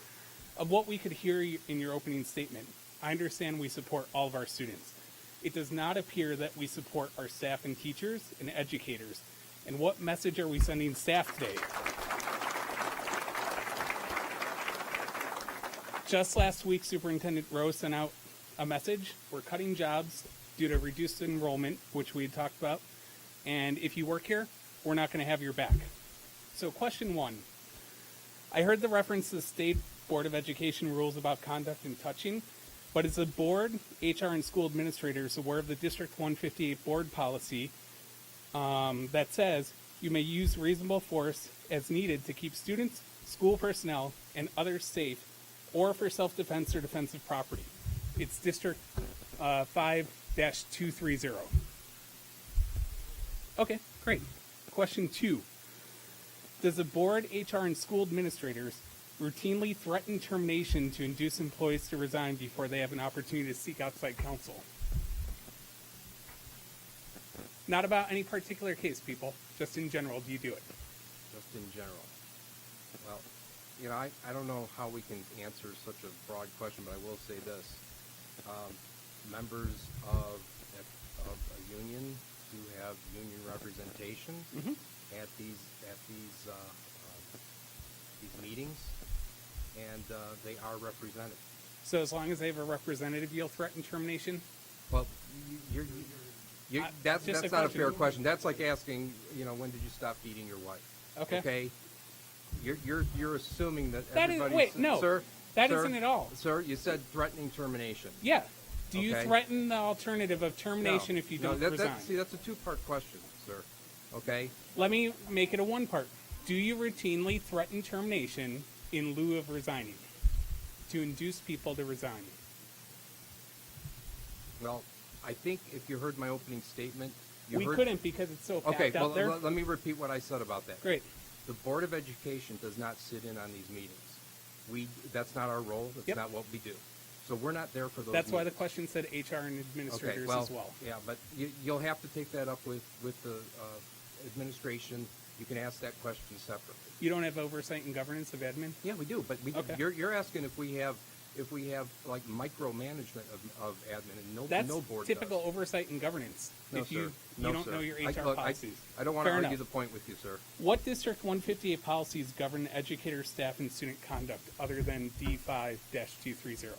Of what we could hear in your opening statement, I understand we support all of our students. It does not appear that we support our staff and teachers and educators. And what message are we sending staff today? Just last week, Superintendent Rowe sent out a message. We're cutting jobs due to reduced enrollment, which we had talked about. And if you work here, we're not going to have your back. So question one, I heard the reference to the State Board of Education rules about conduct and touching, but is the board, HR, and school administrators aware of the District 158 board policy that says you may use reasonable force as needed to keep students, school personnel, and others safe or for self-defense or defensive property? It's District 5-230. Okay, great. Question two. Does the board, HR, and school administrators routinely threaten termination to induce employees to resign before they have an opportunity to seek outside counsel? Not about any particular case, people. Just in general, do you do it? Just in general. Well, you know, I don't know how we can answer such a broad question, but I will say this. Members of a union do have union representation at these meetings, and they are represented. So as long as they have a representative, you'll threaten termination? Well, that's not a fair question. question. That's like asking, you know, when did you stop beating your wife? Okay. You're assuming that That is, everybody's... wait, no. Sir, That sir, isn't at all. Sir, you said threatening termination. Yeah. Do you Okay. threaten the alternative of termination No. if you No, don't resign? See, that's a two-part question, sir. Okay? Let me make it a one-part. Do you routinely threaten termination in lieu of resigning to induce people to resign? Well, I think if you heard my opening statement... We couldn't because it's so packed Okay, out there. let me repeat what I said about that. Great. The Board of Education does not sit in on these meetings. That's not our role. That's not what we do. So we're not there for those That's why the meetings. question said HR and administrators Okay, as well. Yeah, but you'll have to take that up with the administration. You can ask that question separately. You don't have oversight and governance of admin? Yeah, we do. But Okay. you're asking if we have if we have like micromanagement of admin and That's no board typical does. oversight and governance. No, if you, sir. No, you don't sir. know your I- HR look, policies. I don't want to Fair argue enough. the point with you, sir. What District 158 policies govern educator, staff, and student conduct other than D5-230?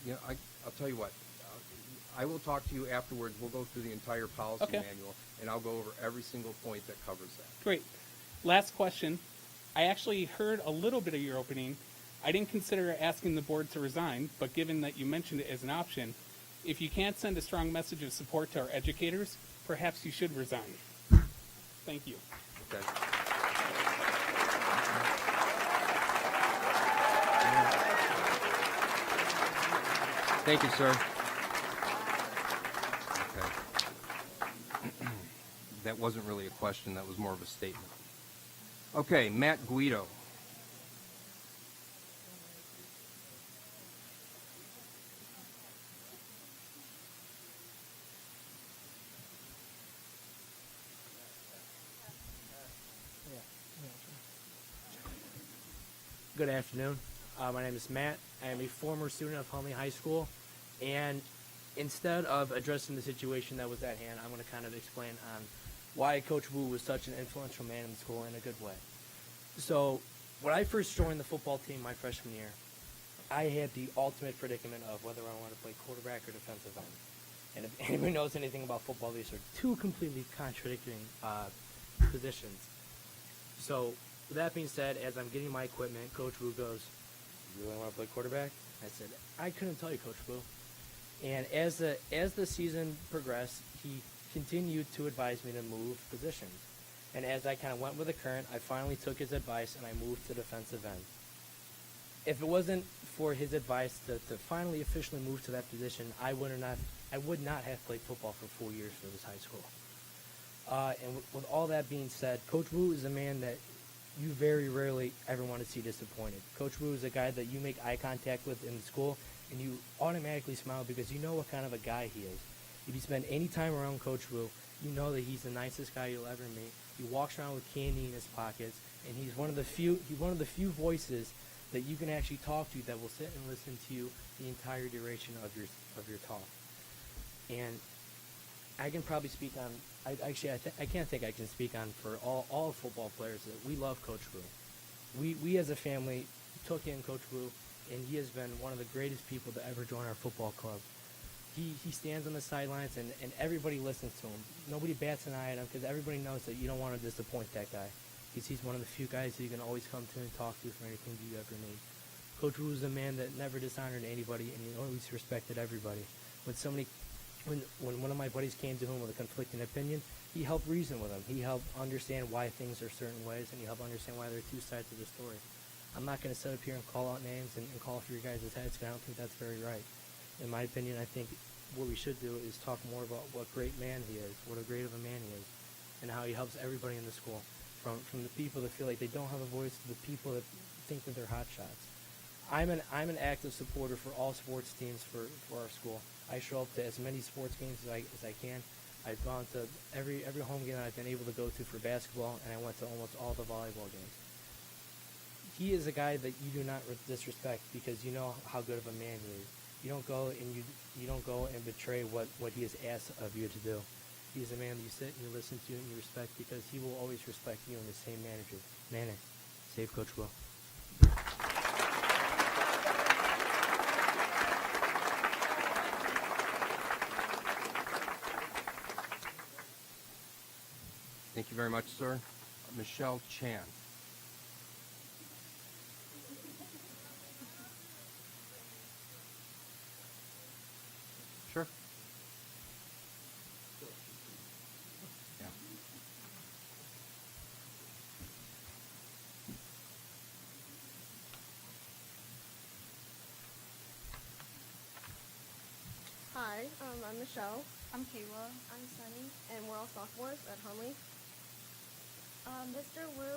You know, I'll tell you what. I will talk to you afterwards. We'll go through the entire policy Okay. manual, and I'll go over every single point that covers that. Great. Last question. I actually heard a little bit of your opening. I didn't consider asking the board to resign, but given that you mentioned it as an option, if you can't send a strong message of support to our educators, perhaps you should resign. Thank you. Okay. Thank you, sir. Okay. That wasn't really a question. That was more of a statement. Okay, Matt Guido. Good afternoon. My name is Matt. I am a former student of Hunley High School, and instead of addressing the situation that was at hand, I'm going to kind of explain on why Coach Wu was such an influential man in the school in a good way. So, when I first joined the football team my freshman year, I had the ultimate predicament of whether I wanted to play quarterback or defensive end. And if anybody knows anything about football, these are two completely contradicting positions. So, with that being said, as I'm getting my equipment, Coach Wu goes, "You really want to play quarterback?" I said, "I couldn't tell you, Coach Wu." And as the season progressed, he continued to advise me to move positions. And as I kind of went with the current, I finally took his advice and I moved to defensive end. If it wasn't for his advice to finally officially move to that position, I would not have played football for 4 years for this high school. And with all that being said, Coach Wu is a man that you very rarely ever want to see disappointed. Coach Wu is a guy that you make eye contact with in school, and you automatically smile because you know what kind of a guy he is. If you spend any time around Coach Wu, you know that he's the nicest guy you'll ever meet. He walks around with candy in his pockets, and he's one of the few voices that you can actually talk to that will sit and listen to you the entire duration of your talk. And I can probably speak on. I can't think I can speak on for all football players that we love Coach Wu. We as a family took in Coach Wu, and he has been one of the greatest people to ever join our football club. He stands on the sidelines, and everybody listens to him. Nobody bats an eye at him because everybody knows that you don't want to disappoint that guy. Because he's one of the few guys that you can always come to and talk to for anything you ever need. Coach Wu is a man that never dishonored anybody, and he always respected everybody. When one of my buddies came to him with a conflicting opinion, he helped reason with him. He helped understand why things are certain ways, and he helped understand why there are two sides of the story. I'm not going to sit up here and call out names and call for your guys' heads, because I don't think that's very right. In my opinion, I think what we should do is talk more about what great man he is, what a great of a man he is, and how he helps everybody in the school, from the people that feel like they don't have a voice to the people that think that they're hot shots. I'm an active supporter for all sports teams for our school. I show up to as many sports games as I can. I've gone to every home game that I've been able to go to for basketball, and I went to almost all the volleyball games. He is a guy that you do not disrespect because you know how good of a man he is. You don't go and betray what he has asked of you to do. He is a man that you sit and you listen to and you respect because he will always respect you in the same manner. Save Coach Will. Thank you very much, sir. Michelle Chan. Sure. Yeah. Hi, I'm Michelle. I'm Kayla. I'm Sunny. And we're all sophomores at Hunley. Mr. Wu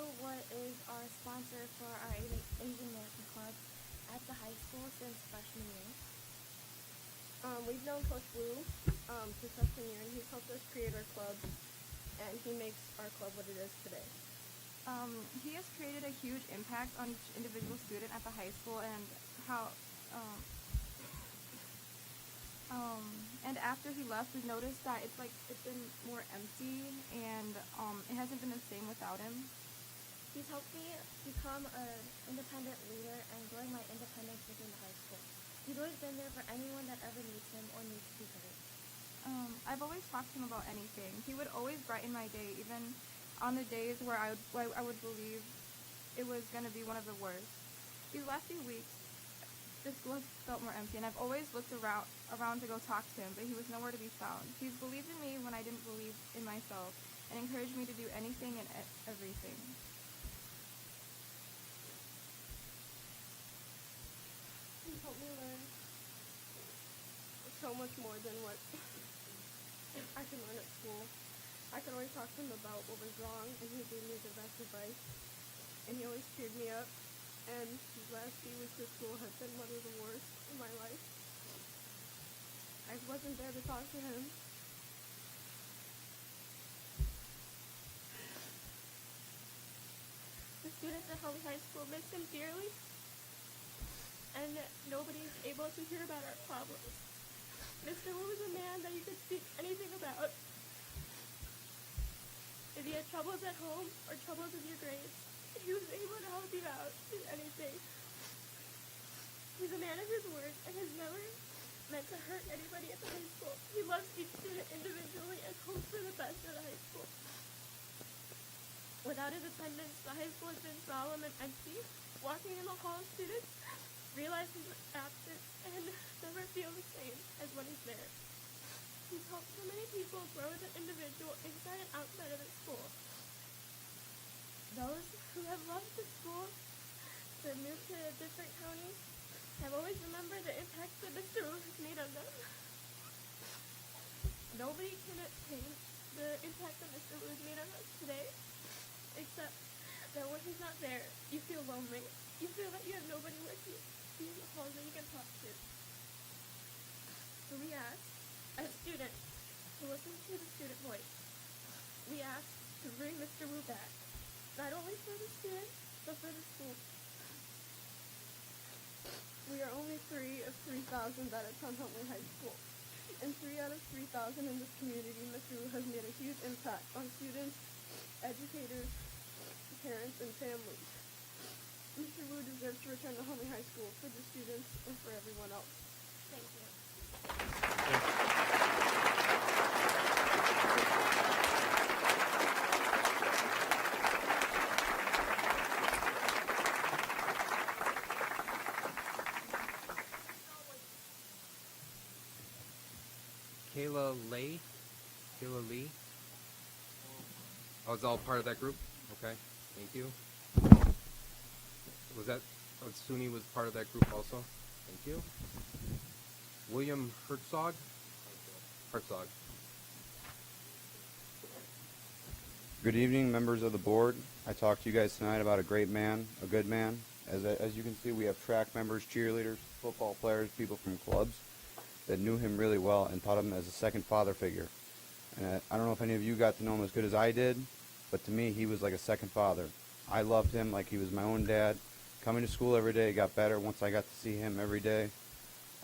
is our sponsor for our Asian American Club at the high school since freshman year. We've known Coach Wu since freshman year, and he's helped us create our club, and he makes our club what it is today. He has created a huge impact on each individual student at the high school, and how and after he left, we've noticed that it's been more empty, and it hasn't been the same without him. He's helped me become an independent leader and growing my independence within the high school. He's always been there for anyone that ever needs him or needs to be heard. I've always talked to him about anything. He would always brighten my day, even on the days where I would believe it was going to be one of the worst. These last few weeks, the school has felt more empty, and I've always looked around to go talk to him, but he was nowhere to be found. He's believed in me when I didn't believe in myself, and encouraged me to do anything and everything. He's helped me learn so much more than what I can learn at school. I could always talk to him about what was wrong, and he gave me the best advice. And he always cheered me up. And these last few weeks of school have been one of the worst in my life. I wasn't there to talk to him. The students at Home High School miss him dearly, and nobody's able to hear about our problems. Mr. Wu was a man that you could speak anything about. If you had troubles at home or troubles with your grades, he was able to help you out in anything. He's a man of his word and has never meant to hurt anybody at the high school. He loves each student individually and hopes for the best of the high school. Without his attendance, the high school has been solemn and empty. Walking in the hall of students, realize his absence and never feel the same as when he's there. He's helped so many people grow as an individual inside and outside of the school. Those who have left the school to move to different counties have always remembered the impact that Mr. Wu has made on them. Nobody can attain the impact that Mr. Wu has made on us today, except that when he's not there, you feel lonely. You feel that you have nobody with you in the halls that you can talk to. So we ask, as students, to listen to the student voice. We ask to bring Mr. Wu back, not only for the students, but for the school. We are only 3 of 3,000 that attend Huntley High School. And 3 out of 3,000 in this community, Mr. Wu has made a huge impact on students, educators, parents, and families. Mr. Wu deserves to return to Huntley High School for the students and for everyone else. Thank you. Kayla Lee? Oh, it's all part of that group? Okay, thank you. Was that, Suni was part of that group also? Thank you. William Herzog? Herzog. Good evening, members of the board. I talked to you guys tonight about a great man, a good man. As you can see, we have track members, cheerleaders, football players, people from clubs that knew him really well and taught him as a second father figure. And I don't know if any of you got to know him as good as I did, but to me, he was like a second father. I loved him like he was my own dad. Coming to school every day got better once I got to see him every day.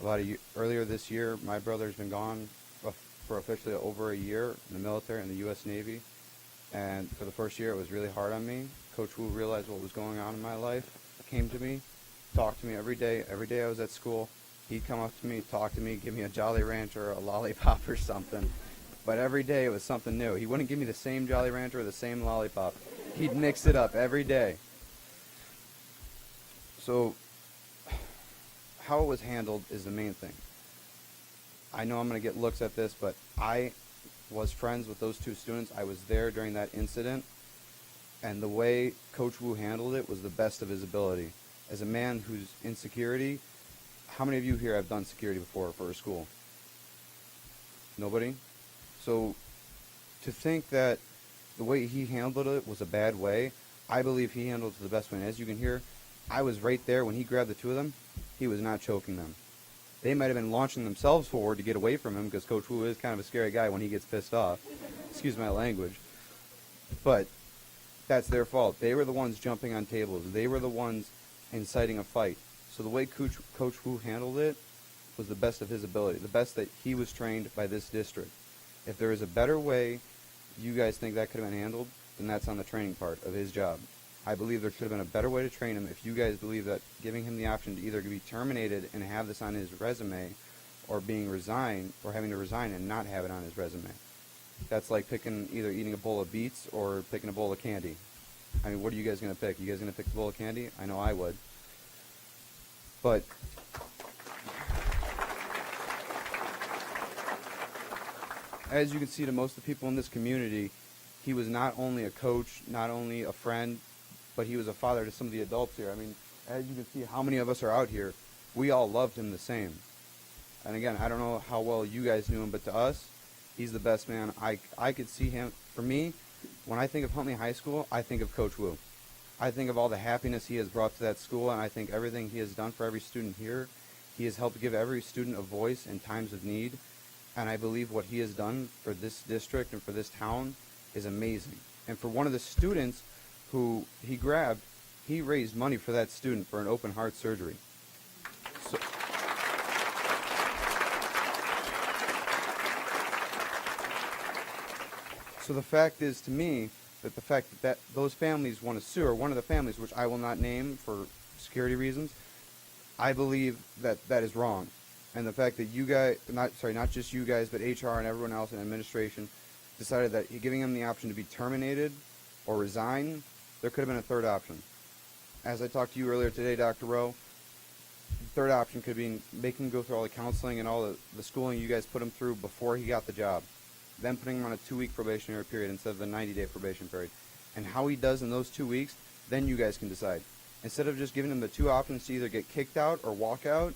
Earlier this year, my brother's been gone for officially over a year in the military, in the U.S. Navy. And for the first year, it was really hard on me. Coach Wu realized what was going on in my life, came to me, talked to me every day. Every day I was at school, he'd come up to me, talk to me, give me a Jolly Rancher or a lollipop or something. But every day it was something new. He wouldn't give me the same Jolly Rancher or the same lollipop. He'd mix it up every day. So how it was handled is the main thing. I know I'm going to get looks at this, but I was friends with those two students. I was there during that incident, and the way Coach Wu handled it was the best of his ability. As a man who's in security, how many of you here have done security before for a school? Nobody? So to think that the way he handled it was a bad way, I believe he handled it the best way. And as you can hear, I was right there when he grabbed the two of them. He was not choking them. They might have been launching themselves forward to get away from him because Coach Wu is kind of a scary guy when he gets pissed off. Excuse my language. But That's their fault. They were the ones jumping on tables. They were the ones inciting a fight. So the way Coach Wu handled it was the best of his ability, the best that he was trained by this district. If there is a better way you guys think that could have been handled, then that's on the training part of his job. I believe there should have been a better way to train him if you guys believe that giving him the option to either be terminated and have this on his resume or being resigned or having to resign and not have it on his resume. That's like picking either eating a bowl of beets or picking a bowl of candy. I mean, what are you guys going to pick? You guys going to pick the bowl of candy? I know I would. But as you can see, to most of the people in this community, he was not only a coach, not only a friend, but he was a father to some of the adults here. I mean, as you can see, how many of us are out here, we all loved him the same. And again, I don't know how well you guys knew him, but to us, he's the best man. I could see him. For me, when I think of Huntley High School, I think of Coach Wu. I think of all the happiness he has brought to that school, and I think everything he has done for every student here. He has helped give every student a voice in times of need, and I believe what he has done for this district and for this town is amazing. And for one of the students who he grabbed, he raised money for that student for an open heart surgery. So the fact is, to me, that the fact that those families want to sue, or one of the families, which I will not name for security reasons, I believe that that is wrong. And the fact that you guys, not just you guys, but HR and everyone else in administration decided that giving him the option to be terminated or resign, there could have been a third option. As I talked to you earlier today, Dr. Rowe, the third option could be making him go through all the counseling and all the schooling you guys put him through before he got the job, then putting him on a 2-week probationary period instead of the 90-day probation period. And how he does in those 2 weeks, then you guys can decide. Instead of just giving him the two options to either get kicked out or walk out,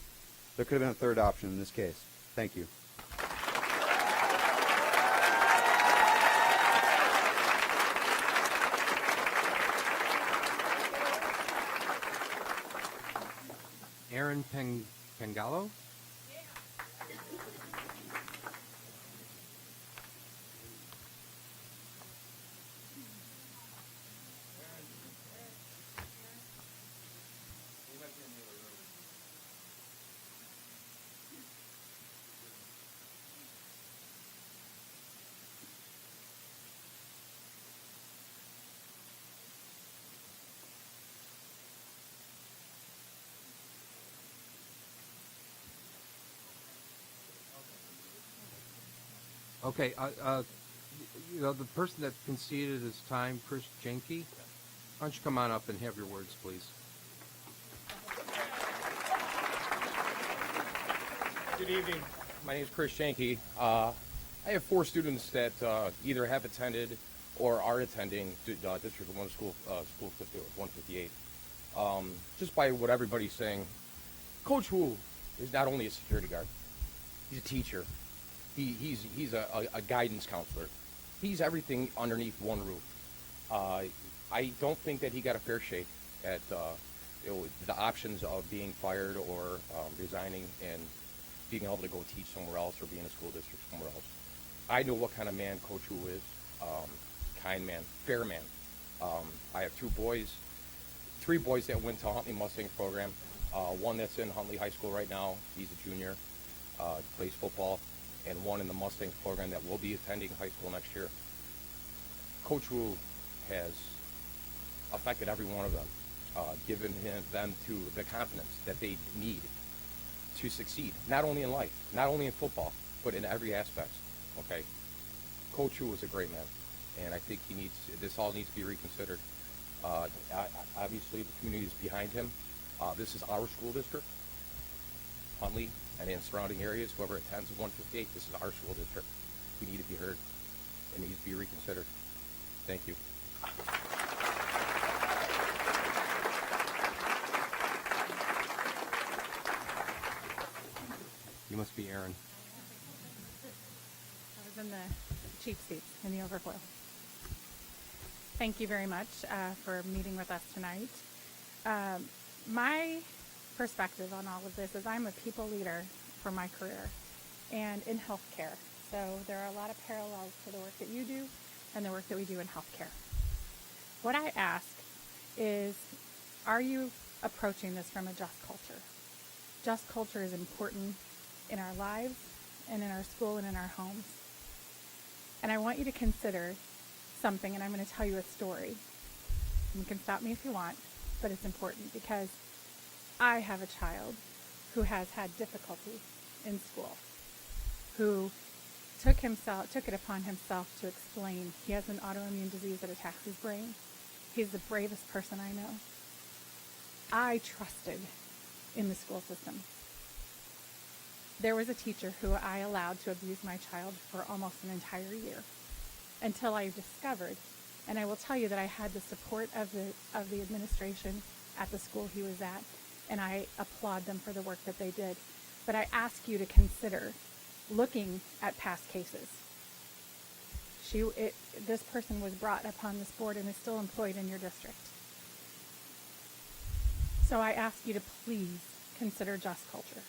there could have been a third option in this case. Thank you. Aaron Pengallo? Okay, the person that conceded his time, Chris Jenke, why don't you come on up and have your words, please? Good evening. My name is Chris Jenke. I have 4 students that either have attended or are attending District 1 School 158. Just by what everybody's saying, Coach Wu is not only a security guard, he's a teacher. He's a guidance counselor. He's everything underneath one roof. I don't think that he got a fair shake at the options of being fired or resigning and being able to go teach somewhere else or be in a school district somewhere else. I know what kind of man Coach Wu is. Kind man, fair man. I have 3 boys that went to Huntley Mustangs program. One that's in Huntley High School right now. He's a junior, plays football. And one in the Mustangs program that will be attending high school next year. Coach Wu has affected every one of them, given them to the confidence that they need to succeed, not only in life, not only in football, but in every aspect. Okay, Coach Wu is a great man, and I think this all needs to be reconsidered. Obviously, the community is behind him. This is our school district, Huntley, and in surrounding areas, whoever attends 158, this is our school district. We need to be heard. It needs to be reconsidered. Thank you. You must be Aaron. I was in the cheap seats in the overflow. Thank you very much for meeting with us tonight. My perspective on all of this is I'm a people leader for my career and in healthcare. So there are a lot of parallels to the work that you do and the work that we do in healthcare. What I ask is, are you approaching this from a just culture? Just culture is important in our lives and in our school and in our homes. And I want you to consider something, and I'm going to tell you a story. You can stop me if you want, but it's important because I have a child who has had difficulty in school, who took it upon himself to explain he has an autoimmune disease that attacks his brain. He's the bravest person I know. I trusted in the school system. There was a teacher who I allowed to abuse my child for almost an entire year until I discovered, and I will tell you that I had the support of the administration at the school he was at, and I applaud them for the work that they did. But I ask you to consider looking at past cases. This person was brought upon this board and is still employed in your district. So I ask you to please consider just culture.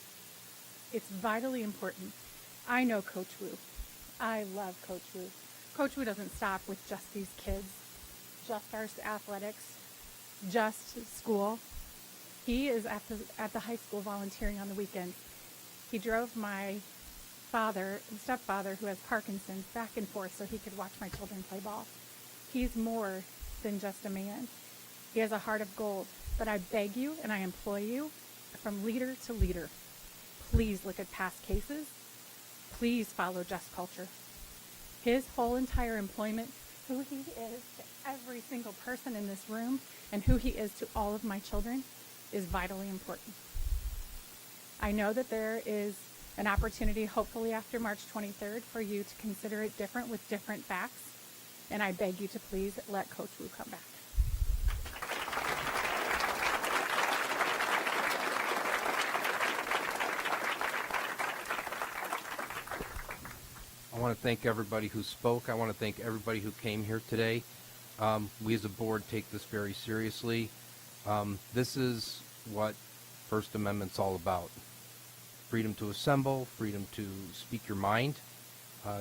It's vitally important. I know Coach Wu. I love Coach Wu. Coach Wu doesn't stop with just these kids, just our athletics, just school. He is at the high school volunteering on the weekends. He drove my stepfather, who has Parkinson's, back and forth so he could watch my children play ball. He's more than just a man. He has a heart of gold. But I beg you and I implore you, from leader to leader, please look at past cases. Please follow just culture. His whole entire employment, who he is to every single person in this room, and who he is to all of my children, is vitally important. I know that there is an opportunity, hopefully after March 23rd, for you to consider it different with different facts, and I beg you to please let Coach Wu come back. I want to thank everybody who spoke. I want to thank everybody who came here today. We as a board take this very seriously. This is what First Amendment's all about. Freedom to assemble, freedom to speak your mind,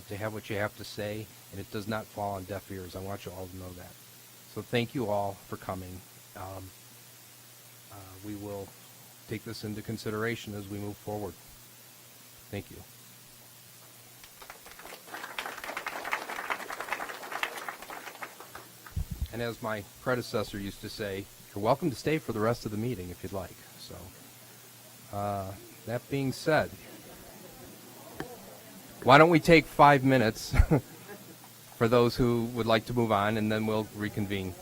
to have what you have to say, and it does not fall on deaf ears. I want you all to know that. So thank you all for coming. We will take this into consideration as we move forward. Thank you. And as my predecessor used to say, you're welcome to stay for the rest of the meeting if you'd like. So, that being said, why don't we take 5 minutes for those who would like to move on, and then we'll reconvene.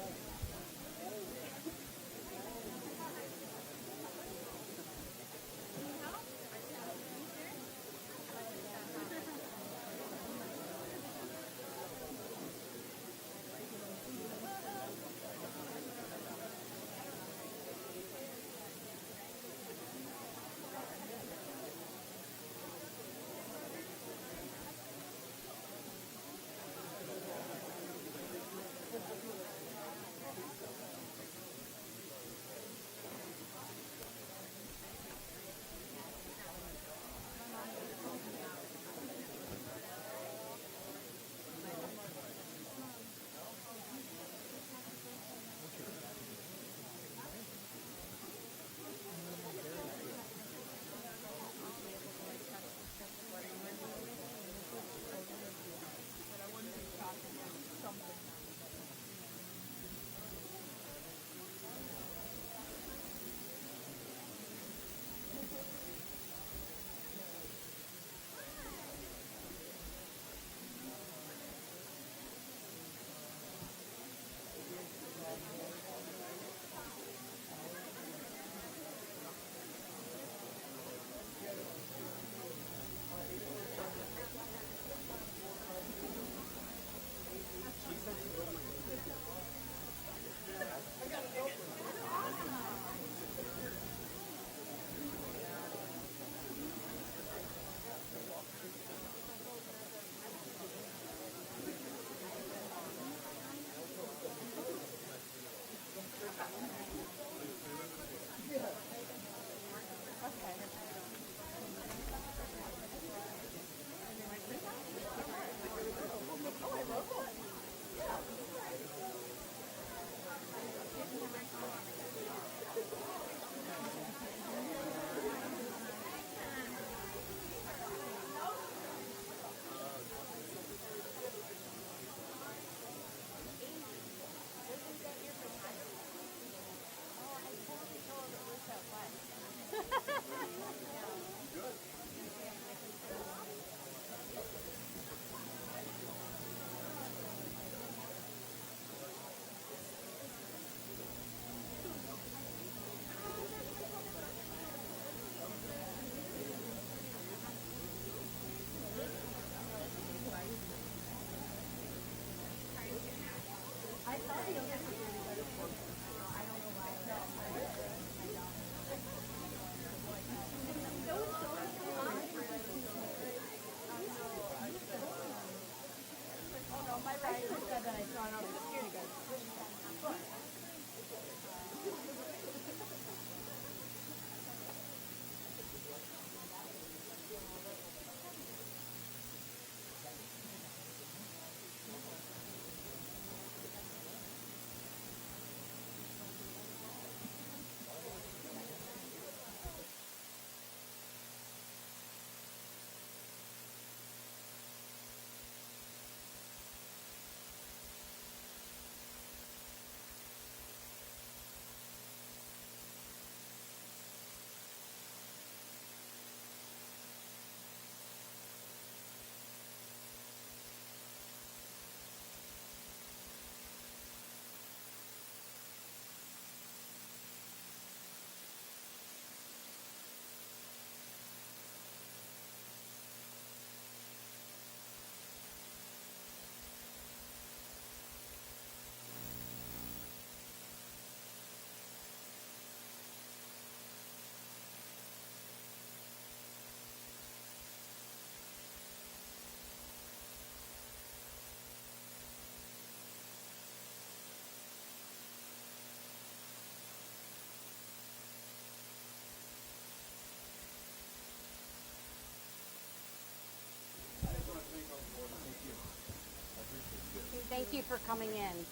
Thank you for coming in.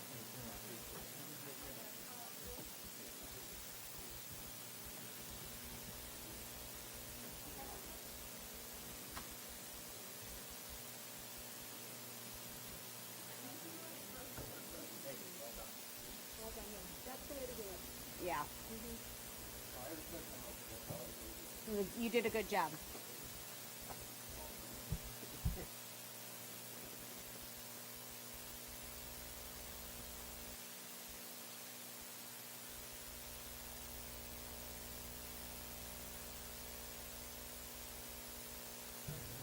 Yeah. You did a good job.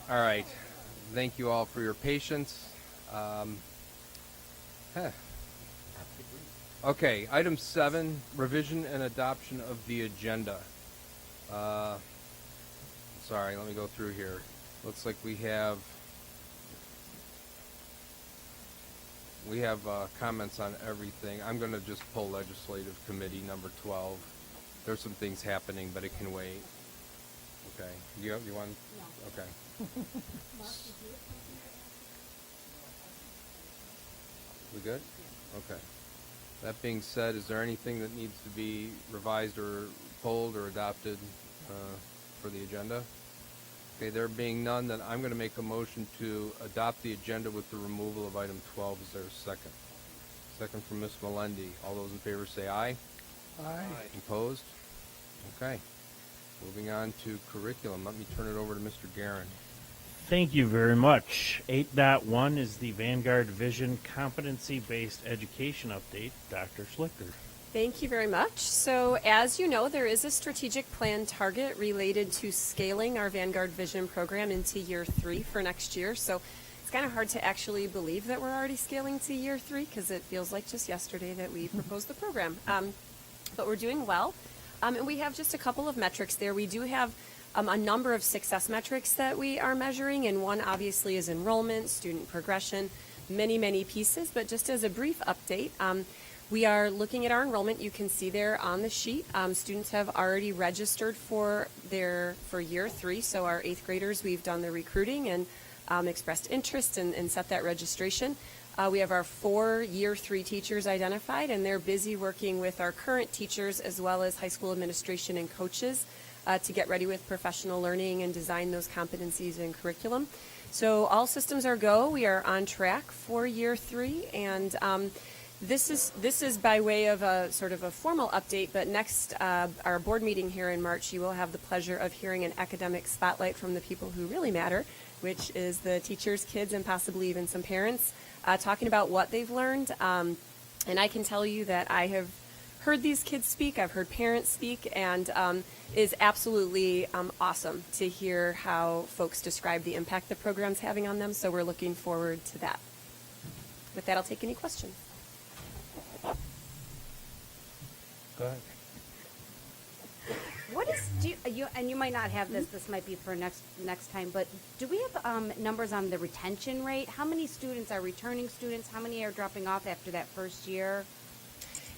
All right. Thank you all for your patience. Okay, item 7, revision and adoption of the agenda. Sorry, let me go through here. Looks like we have comments on everything. I'm going to just pull legislative committee number 12. There's some things happening, but it can wait. Okay. You want? No. Okay. We good? Okay. That being said, is there anything that needs to be revised or pulled or adopted for the agenda? Okay, there being none, then I'm going to make a motion to adopt the agenda with the removal of item 12. Is there a second? Second from Ms. Melendi. All those in favor say aye. Aye. Opposed? Okay. Moving on to curriculum. Let me turn it over to Mr. Guerin. Thank you very much. 8.1 is the Vanguard Vision Competency-Based Education Update. Dr. Schlichter. Thank you very much. So as you know, there is a strategic plan target related to scaling our Vanguard Vision program into year 3 for next year. So it's kind of hard to actually believe that we're already scaling to year 3 because it feels like just yesterday that we proposed the program. But we're doing well. And we have just a couple of metrics there. We do have a number of success metrics that we are measuring, and one obviously is enrollment, student progression, many pieces. But just as a brief update, we are looking at our enrollment. You can see there on the sheet, students have already registered for year 3. So our 8th graders, we've done the recruiting and expressed interest and set that registration. We have our 4 year 3 teachers identified, and they're busy working with our current teachers as well as high school administration and coaches to get ready with professional learning and design those competencies and curriculum. So all systems are go. We are on track for year 3, and this is by way of a sort of a formal update, but next, our board meeting here in March, you will have the pleasure of hearing an academic spotlight from the people who really matter, which is the teachers, kids, and possibly even some parents, talking about what they've learned. And I can tell you that I have heard these kids speak, I've heard parents speak, and is absolutely awesome to hear how folks describe the impact the program's having on them, so we're looking forward to that. With that, I'll take any questions. Go ahead. What is you and you might not have this. This might be for next time. But do we have numbers on the retention rate? How many students are returning students? How many are dropping off after that first year?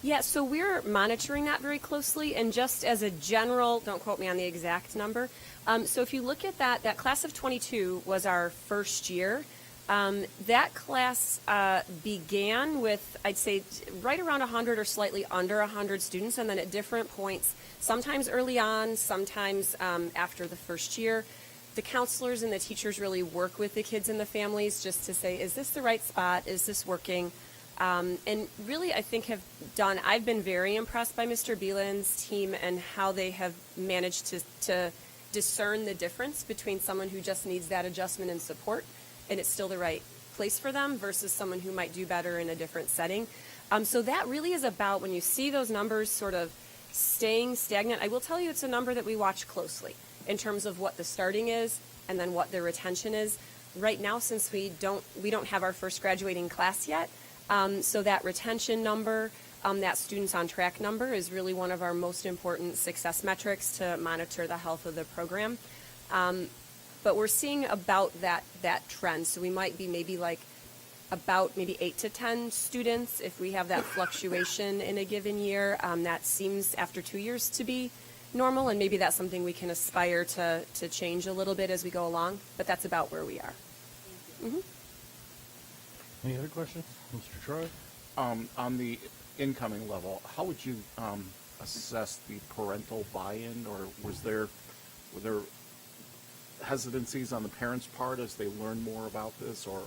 Yeah, so we're monitoring that very closely, and just as a general, don't quote me on the exact number. So if you look at that class of 22 was our first year. That class began with, I'd say, right around 100 or slightly under 100 students, and then at different points, sometimes early on, sometimes after the first year, the counselors and the teachers really work with the kids and the families just to say, is this the right spot? Is this working? And really, I think I've been very impressed by Mr. Beelan's team and how they have managed to discern the difference between someone who just needs that adjustment and support, and it's still the right place for them, versus someone who might do better in a different setting. So that really is about, when you see those numbers sort of staying stagnant, I will tell you it's a number that we watch closely in terms of what the starting is and then what the retention is. Right now, since we don't have our first graduating class yet, so that retention number, that students on track number, is really one of our most important success metrics to monitor the health of the program. But we're seeing about that trend. So we might be maybe 8 to 10 students if we have that fluctuation in a given year. That seems after 2 years to be normal, and maybe that's something we can aspire to change a little bit as we go along. But that's about where we are. Mm-hmm. Any other questions? Mr. Troy? On the incoming level, how would you assess the parental buy-in, or were there hesitancies on the parents' part as they learn more about this, or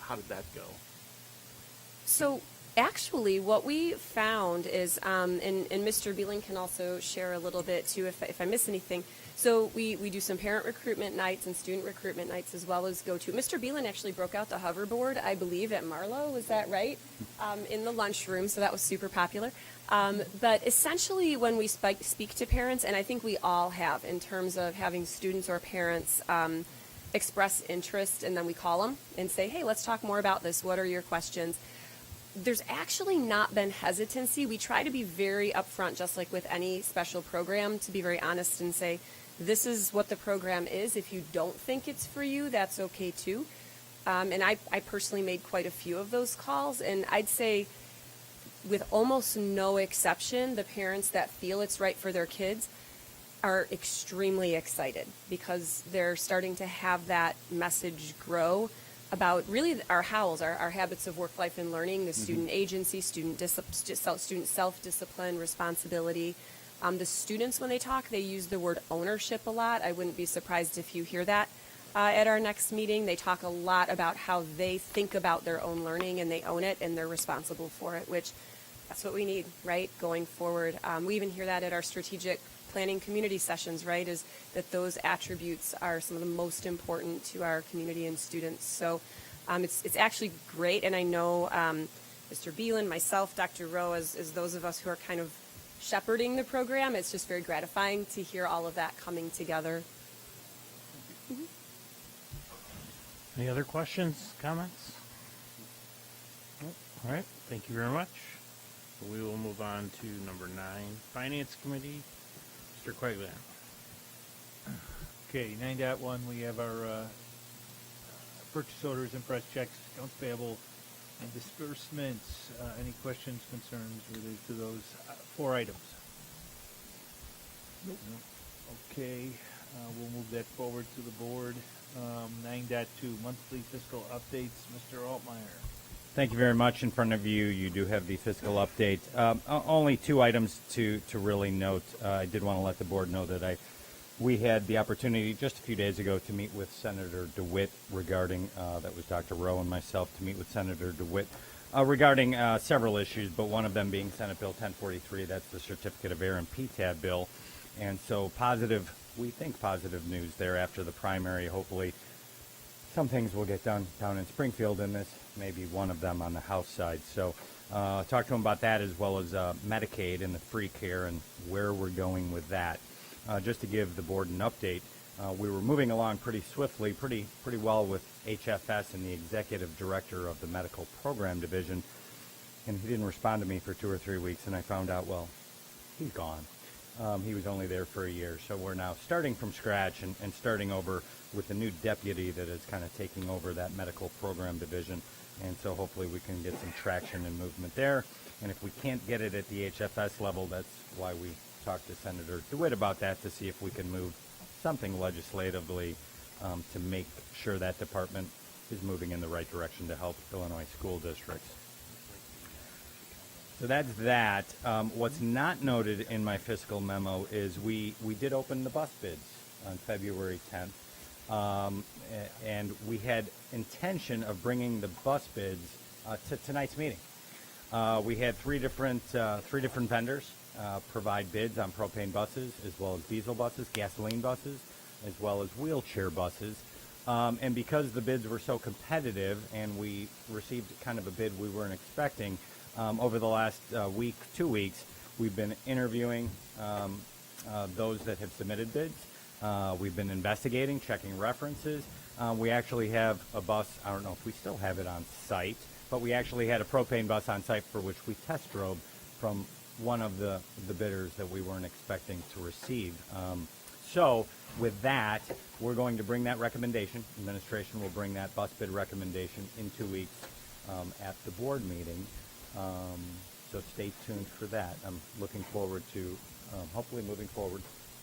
how did that go? So actually what we found is, and Mr. Beeling can also share a little bit too if I miss anything. So we do some parent recruitment nights and student recruitment nights, as well as go to, Mr. Beelan actually broke out the hoverboard, I believe, at Marlowe, was that right? In the lunchroom, so that was super popular. But essentially when we speak to parents, and I think we all have, in terms of having students or parents express interest, and then we call them and say, hey, let's talk more about this. What are your questions? There's actually not been hesitancy. We try to be very upfront, just like with any special program, to be very honest and say, this is what the program is. If you don't think it's for you, that's okay too. And I personally made quite a few of those calls, and I'd say with almost no exception, the parents that feel it's right for their kids are extremely excited, because they're starting to have that message grow about really our HOWLs, our habits of work, life, and learning, the student agency, student self-discipline, responsibility. The students, when they talk, they use the word ownership a lot. I wouldn't be surprised if you hear that at our next meeting. They talk a lot about how they think about their own learning, and they own it, and they're responsible for it, which that's what we need, right, going forward. We even hear that at our strategic planning community sessions, right, is that those attributes are some of the most important to our community and students. So it's actually great, and I know Mr. Beelan, myself, Dr. Rowe, as those of us who are kind of shepherding the program, it's just very gratifying to hear all of that coming together. Mm-hmm. Any other questions, comments? All right, thank you very much. We will move on to number 9, Finance Committee. Mr. Quagland. Okay, 9.1, we have our purchase orders and press checks, accounts payable, and disbursements. Any questions, concerns related to those 4 items? Nope. Okay, we'll move that forward to the board. 9.2, monthly fiscal updates. Mr. Altmeyer. Thank you very much. In front of you, you do have the fiscal update. Only 2 items to really note. I did want to let the board know that we had the opportunity just a few days ago to meet with Senator DeWitt regarding, that was Dr. Rowe and myself, to meet with Senator DeWitt regarding several issues, but one of them being Senate Bill 1043. That's the Certificate of Error and PTAB bill. And so we think positive news there after the primary. Hopefully some things will get done down in Springfield in this, maybe one of them on the House side. So talk to him about that, as well as Medicaid and the free care and where we're going with that. Just to give the board an update, we were moving along pretty swiftly, pretty well with HFS and the executive director of the Medical Program Division. and he didn't respond to me for 2 or 3 weeks, and I found out, well, he's gone. He was only there for a year, so we're now starting from scratch and starting over with a new deputy that is kind of taking over that medical program division, and so hopefully we can get some traction and movement there. And if we can't get it at the HFS level, that's why we talked to Senator DeWitt about that, to see if we can move something legislatively to make sure that department is moving in the right direction to help Illinois school districts. So that's that. What's not noted in my fiscal memo is we did open the bus bids on February 10th, and we had intention of bringing the bus bids to tonight's meeting. We had three different vendors provide bids on propane buses, as well as diesel buses, gasoline buses, as well as wheelchair buses. And because the bids were so competitive and we received kind of a bid we weren't expecting, over the last week, 2 weeks, we've been interviewing those that have submitted bids. We've been investigating, checking references. We actually have a bus, I don't know if we still have it on site, but we actually had a propane bus on site for which we test drove from one of the bidders that we weren't expecting to receive. So with that, we're going to bring that recommendation. Administration will bring that bus bid recommendation in 2 weeks at the board meeting. So stay tuned for that. I'm looking forward to hopefully moving forward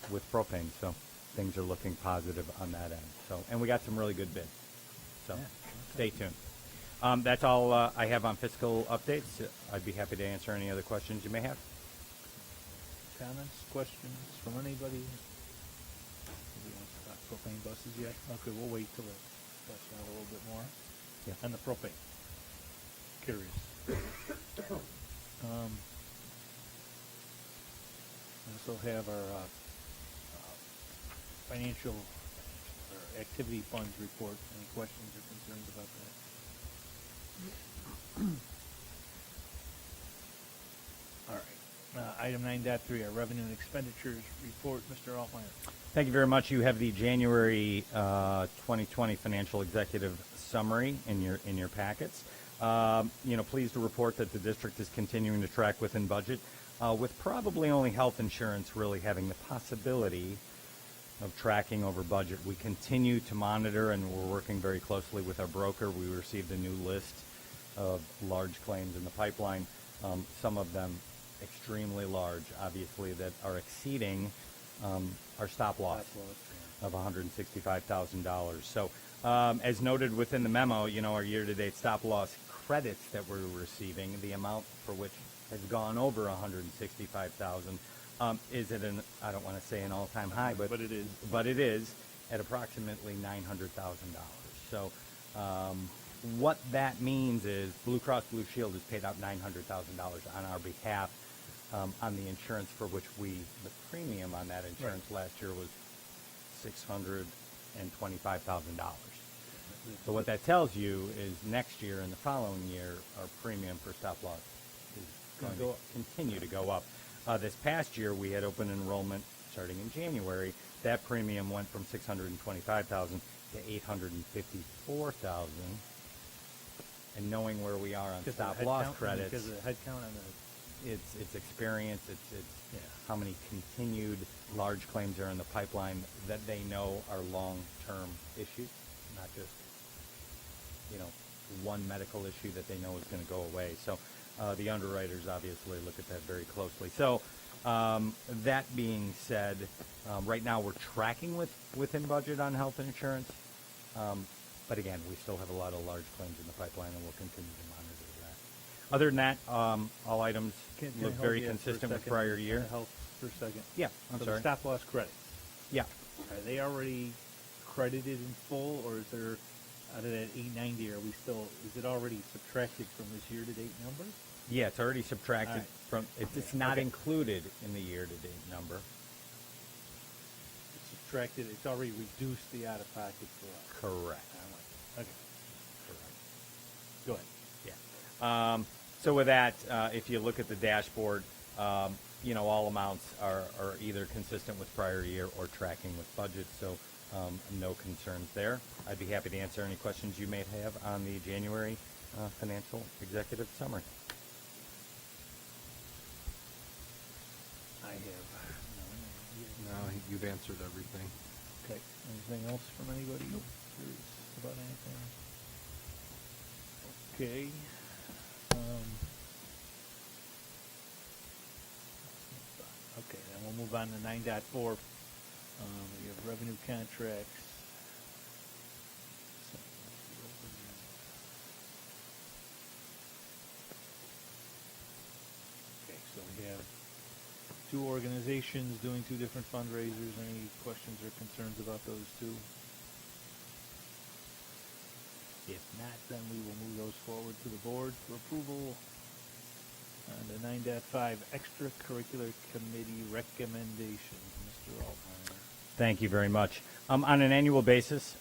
with propane. So things are looking positive on that end. So, and we got some really good bids. So stay tuned. That's all I have on fiscal updates. I'd be happy to answer any other questions you may have. Comments, questions from anybody? Anybody wants to talk propane buses yet? Okay, we'll wait till the discussion out a little bit more. Yeah. And the propane. Curious. We also have our financial or activity funds report. Any questions or concerns about that? All right. Item 9.3, our revenue and expenditures report. Mr. Altmeyer. Thank you very much. You have the January 2020 financial executive summary in your packets. Pleased to report that the district is continuing to track within budget, with probably only health insurance really having the possibility of tracking over budget. We continue to monitor, and we're working very closely with our broker. We received a new list of large claims in the pipeline, some of them extremely large, obviously, that are exceeding our stop loss of $165,000. So as noted within the memo, our year-to-date stop loss credits that we're receiving, the amount for which has gone over $165,000, is at an, I don't want to say an all-time high, but it is at approximately $900,000. So what that means is Blue Cross Blue Shield has paid out $900,000 on our behalf on the insurance for which the premium on that insurance last year was $625,000. So what that tells you is next year and the following year, our premium for stop loss is going to continue to go up. This past year, we had open enrollment starting in January. That premium went from $625,000 to $854,000. And knowing where we are on stop loss credits, because of the headcount on it's experience, it's how many continued large claims are in the pipeline that they know are long-term issues, not just one medical issue that they know is going to go away. So the underwriters obviously look at that very closely. So that being said, right now we're tracking within budget on health insurance. But again, we still have a lot of large claims in the pipeline, and we'll continue to monitor that. Other than that, all items look very consistent with prior year. Health for a second. Yeah, I'm so sorry. The stop loss credits. Yeah. Are they already credited in full, or is there, out of that 890, is it already subtracted from this year-to-date number? Yeah, it's already subtracted from. It's not included in the year-to-date number. It's subtracted. It's already reduced the out-of-pocket for us. Correct. Okay. Correct. Go ahead. Yeah. So with that, if you look at the dashboard, all amounts are either consistent with prior year or tracking with budget. So no concerns there. I'd be happy to answer any questions you may have on the January financial executive summary. I have none. No, you've answered everything. Okay. Anything else from anybody? Curious about anything? Okay. Okay, then we'll move on to 9.4. We have revenue contracts. Okay, so we have two organizations doing two different fundraisers. Any questions or concerns about those two? If not, then we will move those forward to the board for approval. The 9.5 extracurricular committee recommendations. Mr. Altmeyer. Thank you very much. On an annual basis,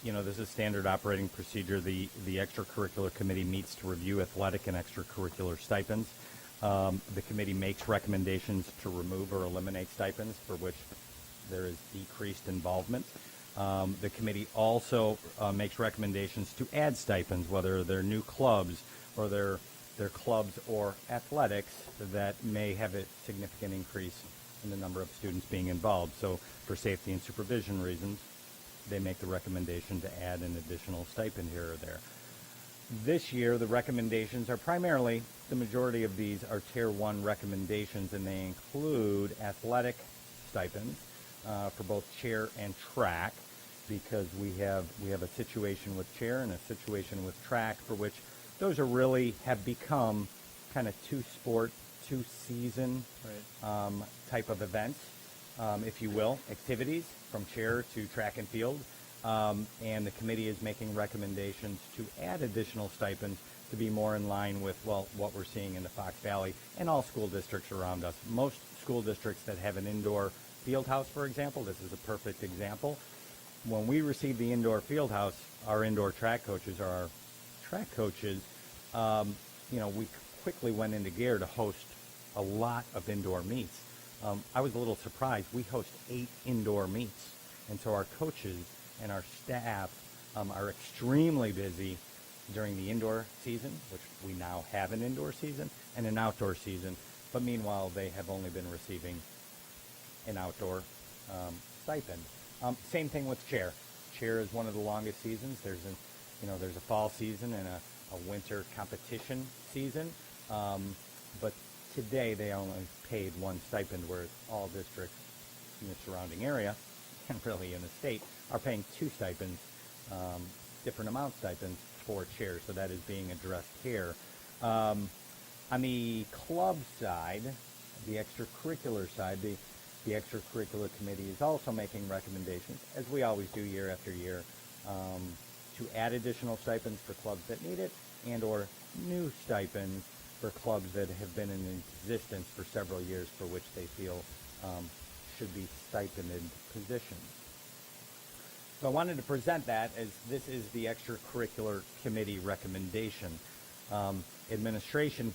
this is standard operating procedure. The extracurricular committee meets to review athletic and extracurricular stipends. The committee makes recommendations to remove or eliminate stipends for which there is decreased involvement. The committee also makes recommendations to add stipends, whether they're new clubs or they're clubs or athletics that may have a significant increase in the number of students being involved. So for safety and supervision reasons, they make the recommendation to add an additional stipend here or there. This year, the recommendations are primarily, the majority of these are Tier 1 recommendations, and they include athletic stipends for both chair and track, because we have a situation with chair and a situation with track for which those are really have become kind of two-sport, two-season type of events, if you will, activities from chair to track and field. And the committee is making recommendations to add additional stipends to be more in line with, what we're seeing in the Fox Valley and all school districts around us. Most school districts that have an indoor field house, for example, this is a perfect example. When we received the indoor field house, our indoor track coaches, we quickly went into gear to host a lot of indoor meets. I was a little surprised. We host 8 indoor meets, and so our coaches and our staff are extremely busy during the indoor season, which we now have an indoor season, and an outdoor season. But meanwhile, they have only been receiving an outdoor stipend. Same thing with chair. Chair is one of the longest seasons. There's a fall season and a winter competition season. But today they only paid one stipend, whereas all districts in the surrounding area, and really in the state, are paying 2 stipends, different amount stipends for chair. So that is being addressed here. On the club side, the extracurricular side, the extracurricular committee is also making recommendations, as we always do year after year, to add additional stipends for clubs that need it, and or new stipends for clubs that have been in existence for several years for which they feel should be stipended positions. So I wanted to present that as this is the extracurricular committee recommendation. Administration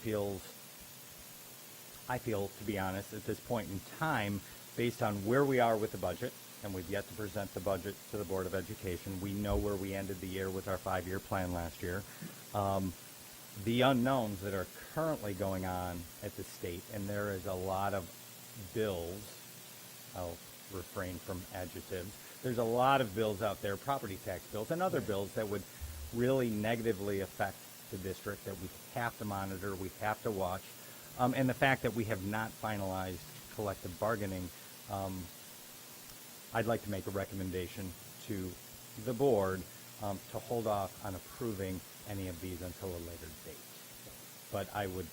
I feel, to be honest, at this point in time, based on where we are with the budget, and we've yet to present the budget to the Board of Education. We know where we ended the year with our 5-year plan last year. The unknowns that are currently going on at the state, and there is a lot of bills, I'll refrain from adjectives, there's a lot of bills out there, property tax bills and other bills that would really negatively affect the district that we have to monitor, we have to watch. And the fact that we have not finalized collective bargaining, I'd like to make a recommendation to the board to hold off on approving any of these until a later date. But I would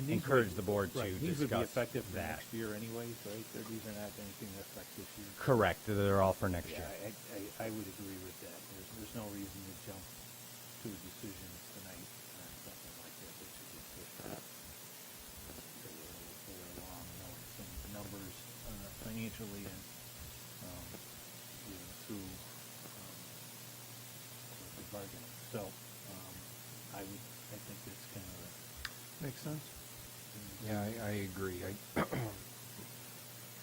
encourage the board to These would be discuss effective for that. next year anyways, right? These are not anything that affect this year. Correct. They're all for next Yeah, year. I would agree with that. There's no reason to jump to a decision tonight on something like that. That should get pushed out. Go a little further along, knowing some numbers financially and even through the bargaining. So I think that's kind of Makes sense. Yeah, I agree. I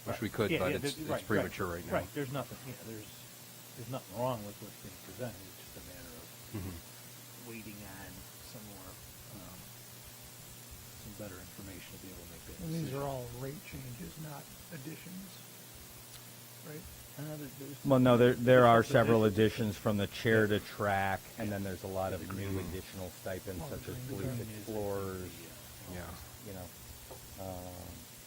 wish we could, but it's premature right now. Right. There's nothing. Yeah, there's nothing wrong with what's being presented. It's just a matter of waiting on some more some better information to be able to make that And decision. these are all rate changes, not additions, right? Well, no, there are several additions from the chair to track, and then there's a lot of new additional stipends such as police explorers, you know,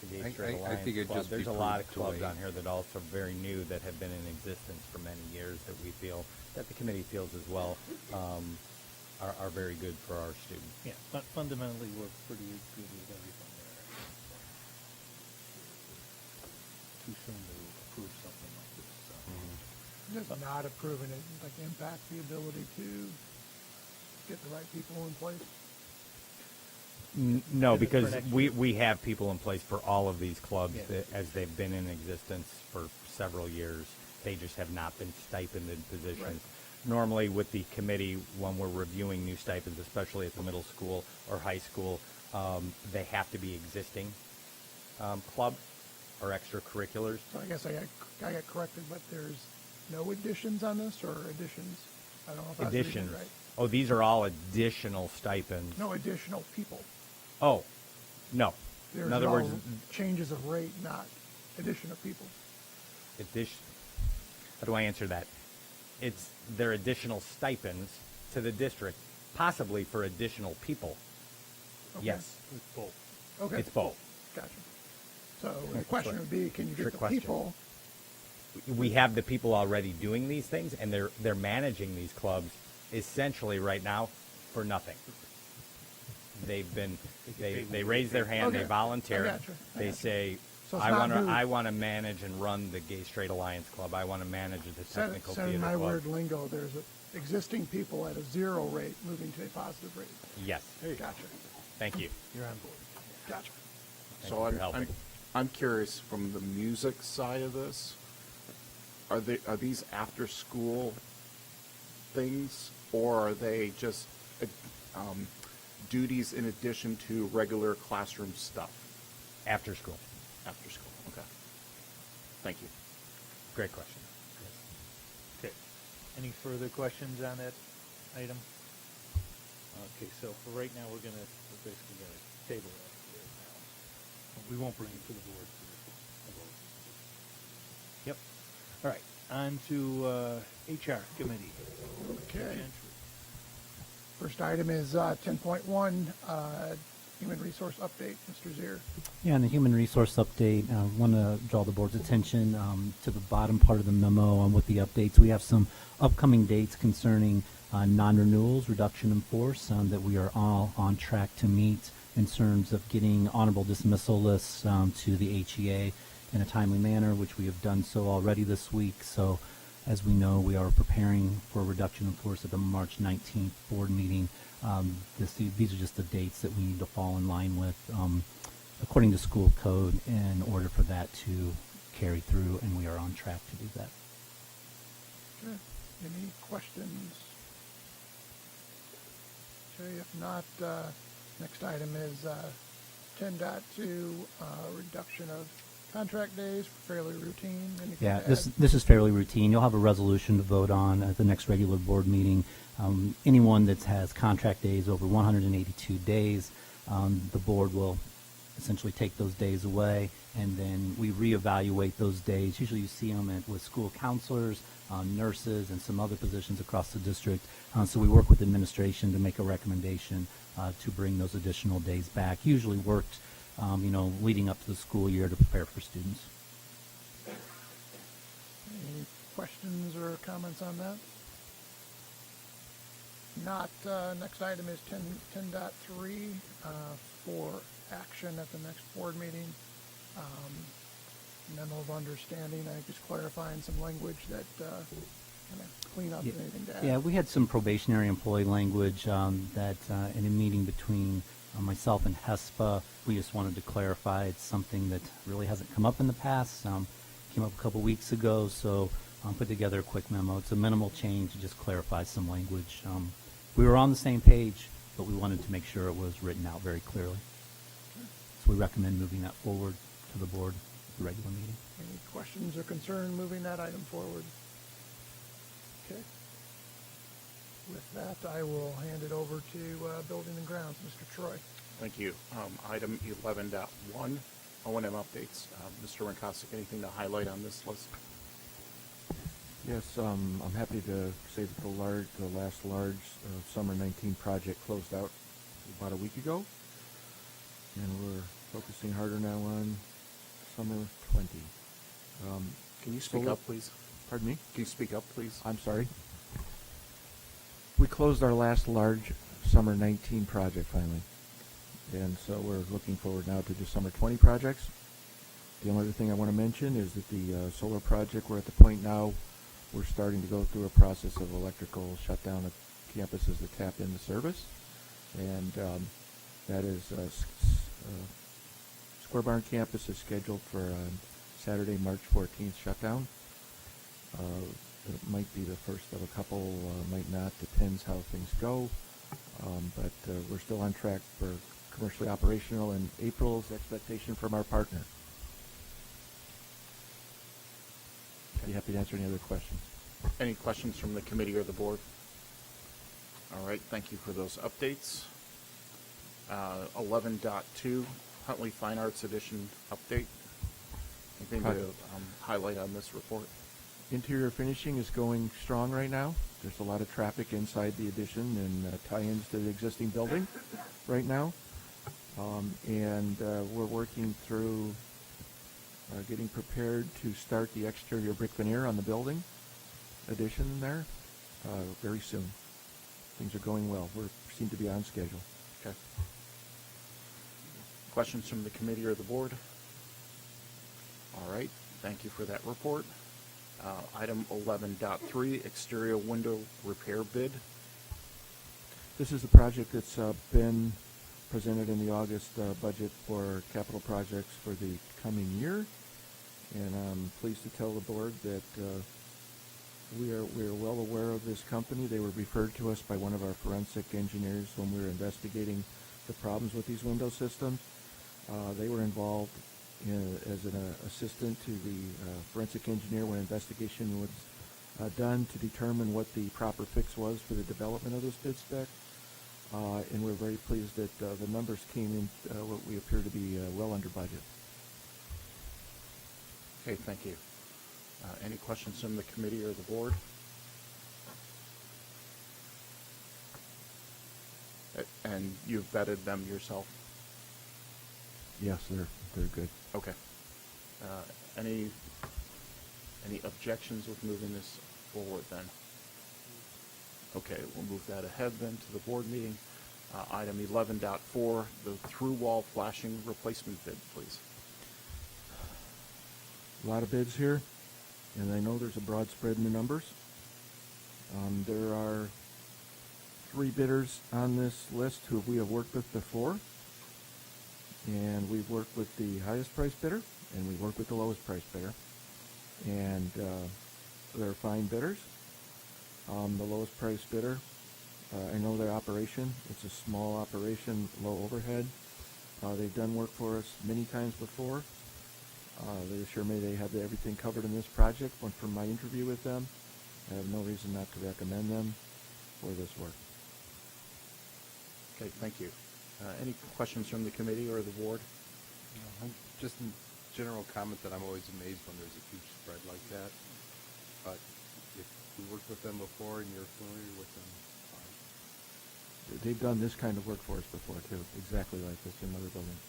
the Gay Straight I Alliance think it'd Club. just be There's a lot of prudent to clubs wait. on here that also are very new that have been in existence for many years that we feel, that the committee feels as well, are very good for our students. Yeah, but fundamentally, we're pretty good with everything there. Too soon to approve something like this. Does not approving it like impact the ability to get the right people in place? No, Is it for because next we have people in place for all of these clubs Yeah. that, as they've been in existence for several years. They just have not been stipended positions. Right. Normally with the committee, when we're reviewing new stipends, especially at the middle school or high school, they have to be existing clubs or extracurriculars. So I guess I got corrected, but there's no additions on this, or additions? I don't know if I was reading it Additions. right. Oh, these are all additional stipends. No additional people. Oh, no. There's In other words, changes of rate, not addition of people. addition. How do I answer that? It's their additional stipends to the district, possibly for additional people. Okay. Yes, It's both. Okay. it's both. Gotcha. So the question would be, can you get Trick the question. people? We have the people already doing these things, and they're managing these clubs essentially right now for nothing. They've been they raise their hand, Okay. they volunteer, I gotcha. I they gotcha. say, So it's I not want to new. manage and run the Gay Straight Alliance Club. I want to manage the Said technical in theater my club. word lingo, there's existing people at a 0 rate moving to a positive rate. Yes. Gotcha. Thank you. You're on board. Gotcha. Thank So you for I'm helping. I'm curious from the music side of this. Are these after school things, or are they just duties in addition to regular classroom stuff? After school. After school. Okay. Thank you. Great question. Okay. Any further questions on that item? Okay, so for right now, we're basically gonna table that right now. We won't bring it to the board for a vote. Yep. All right, on to HR committee. Okay. First item is 10.1, human resource update. Mr. Zier. Yeah, and the human resource update, I want to draw the board's attention to the bottom part of the memo on what the updates. We have some upcoming dates concerning non-renewals, reduction in force, that we are all on track to meet in terms of getting honorable dismissal lists to the HEA in a timely manner, which we have done so already this week. So as we know, we are preparing for a reduction in force at the March 19th board meeting. These are just the dates that we need to fall in line with according to school code in order for that to carry through, and we are on track to do that. Okay. Any questions? Okay, if not, next item is 10.2, reduction of contract days, fairly routine. Anything Yeah, to this add? this is fairly routine. You'll have a resolution to vote on at the next regular board meeting. Anyone that has contract days over 182 days, the board will essentially take those days away, and then we reevaluate those days. Usually you see them with school counselors, nurses, and some other positions across the district. So we work with administration to make a recommendation to bring those additional days back. Usually worked, leading up to the school year to prepare for students. Any questions or comments on that? Not, next item is 10.3 for action at the next board meeting. Memo of understanding, I think just clarifying some language that kind of clean up anything to add. Yeah, we had some probationary employee language that in a meeting between myself and HESPA, we just wanted to clarify. It's something that really hasn't come up in the past. Came up a couple weeks ago, so put together a quick memo. It's a minimal change to just clarify some language. We were on the same page, but we wanted to make sure it was written out very clearly. So we recommend moving that forward to the board at the regular meeting. Any questions or concern moving that item forward? Okay. With that, I will hand it over to Building and Grounds, Mr. Troy. Thank you. Item 11.1, O&M updates. Mr. Rinkosik, anything to highlight on this list? Yes, I'm happy to say that the last large summer 19 project closed out about a week ago, and we're focusing harder now on summer 20. Can you speak up, please? Pardon me? Can you speak up, please? I'm sorry. We closed our last large summer 19 project finally, and so we're looking forward now to just summer 20 projects. The only other thing I want to mention is that the solar project, we're at the point now we're starting to go through a process of electrical shutdown of campuses that tap into service, and that is Square Barn campus is scheduled for Saturday, March 14th shutdown. It might be the first of a couple, might not, depends how things go, but we're still on track for commercially operational in April's expectation from our partner. Be happy to answer any other questions. Any questions from the committee or the board? All right, thank you for those updates. 11.2, Huntley Fine Arts Edition update. Anything to highlight on this report? Interior finishing is going strong right now. There's a lot of traffic inside the addition and tie-ins to the existing building right now. And we're working through getting prepared to start the exterior brick veneer on the building addition there very soon. Things are going well. We seem to be on schedule. Okay. Questions from the committee or the board? All right, thank you for that report. Item 11.3, exterior window repair bid. This is a project that's been presented in the August budget for capital projects for the coming year, and I'm pleased to tell the board that we are well aware of this company. They were referred to us by one of our forensic engineers when we were investigating the problems with these window systems. They were involved as an assistant to the forensic engineer when investigation was done to determine what the proper fix was for the development of this bid spec. And we're very pleased that the numbers came in what we appear to be well under budget. Okay, thank you. Any questions from the committee or the board? And you've vetted them yourself? Yes, they're good. Okay. Any objections with moving this forward then? Okay, we'll move that ahead then to the board meeting. Item 11.4, the through-wall flashing replacement bid, please. A lot of bids here, and I know there's a broad spread in the numbers. There are 3 bidders on this list who we have worked with before, and we've worked with the highest price bidder, and we've worked with the lowest price bidder, and they're fine bidders. The lowest price bidder, I know their operation. It's a small operation, low overhead. They've done work for us many times before. They assure me they have everything covered in this project. Went from my interview with them. I have no reason not to recommend them for this work. Okay, thank you. Any questions from the committee or the board? Just in general comment that I'm always amazed when there's a huge spread like that. But if you worked with them before and you're familiar with them, fine. They've done this kind of work for us before too, exactly like this in other buildings.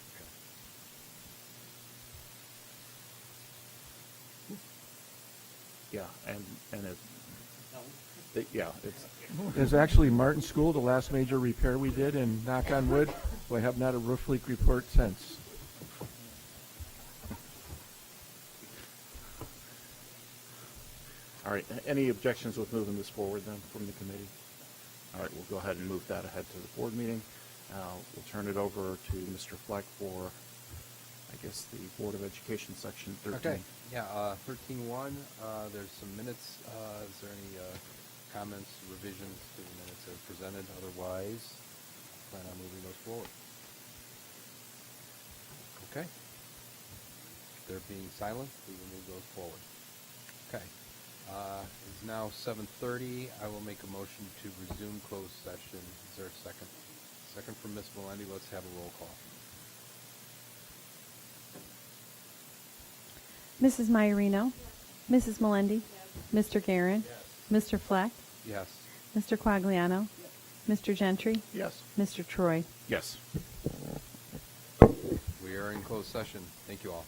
Yeah, and It's actually Martin School, the last major repair we did, and knock on wood, we have not a roof leak report since. All right, any objections with moving this forward then from the committee? All right, we'll go ahead and move that ahead to the board meeting. We'll turn it over to Mr. Fleck for, I guess, the Board of Education section 13. Okay, yeah, 13.1, there's some minutes. Is there any comments, revisions to the minutes that are presented? Otherwise, plan on moving those forward. Okay. There being silent, we will move those forward. Okay. It's now 7:30. I will make a motion to resume closed session. Is there a second? Second from Ms. Melendi. Let's have a roll call. Mrs. Maiorino. Mrs. Melendi. Mr. Guerin. Mr. Fleck. Yes. Mr. Quagliano. Mr. Gentry. Yes. Mr. Troy. Yes. We are in closed session. Thank you all.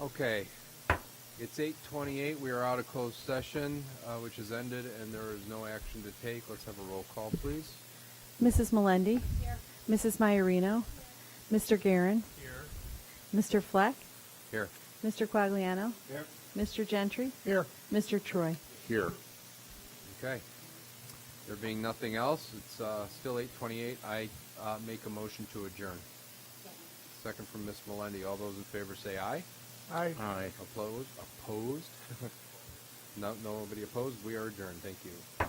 Okay, it's 8:28. We are out of closed session, which has ended, and there is no action to take. Let's have a roll call, please. Mrs. Melendi? Here. Mrs. Maiorino? Mr. Guerin? Here. Mr. Fleck? Here. Mr. Quagliano? Here. Mr. Gentry? Here. Mr. Troy? Here. Okay. There being nothing else, it's still 8:28. I make a motion to adjourn. Second from Ms. Melendi. All those in favor say aye. Aye. Aye. Opposed? No, nobody opposed. We are adjourned. Thank you.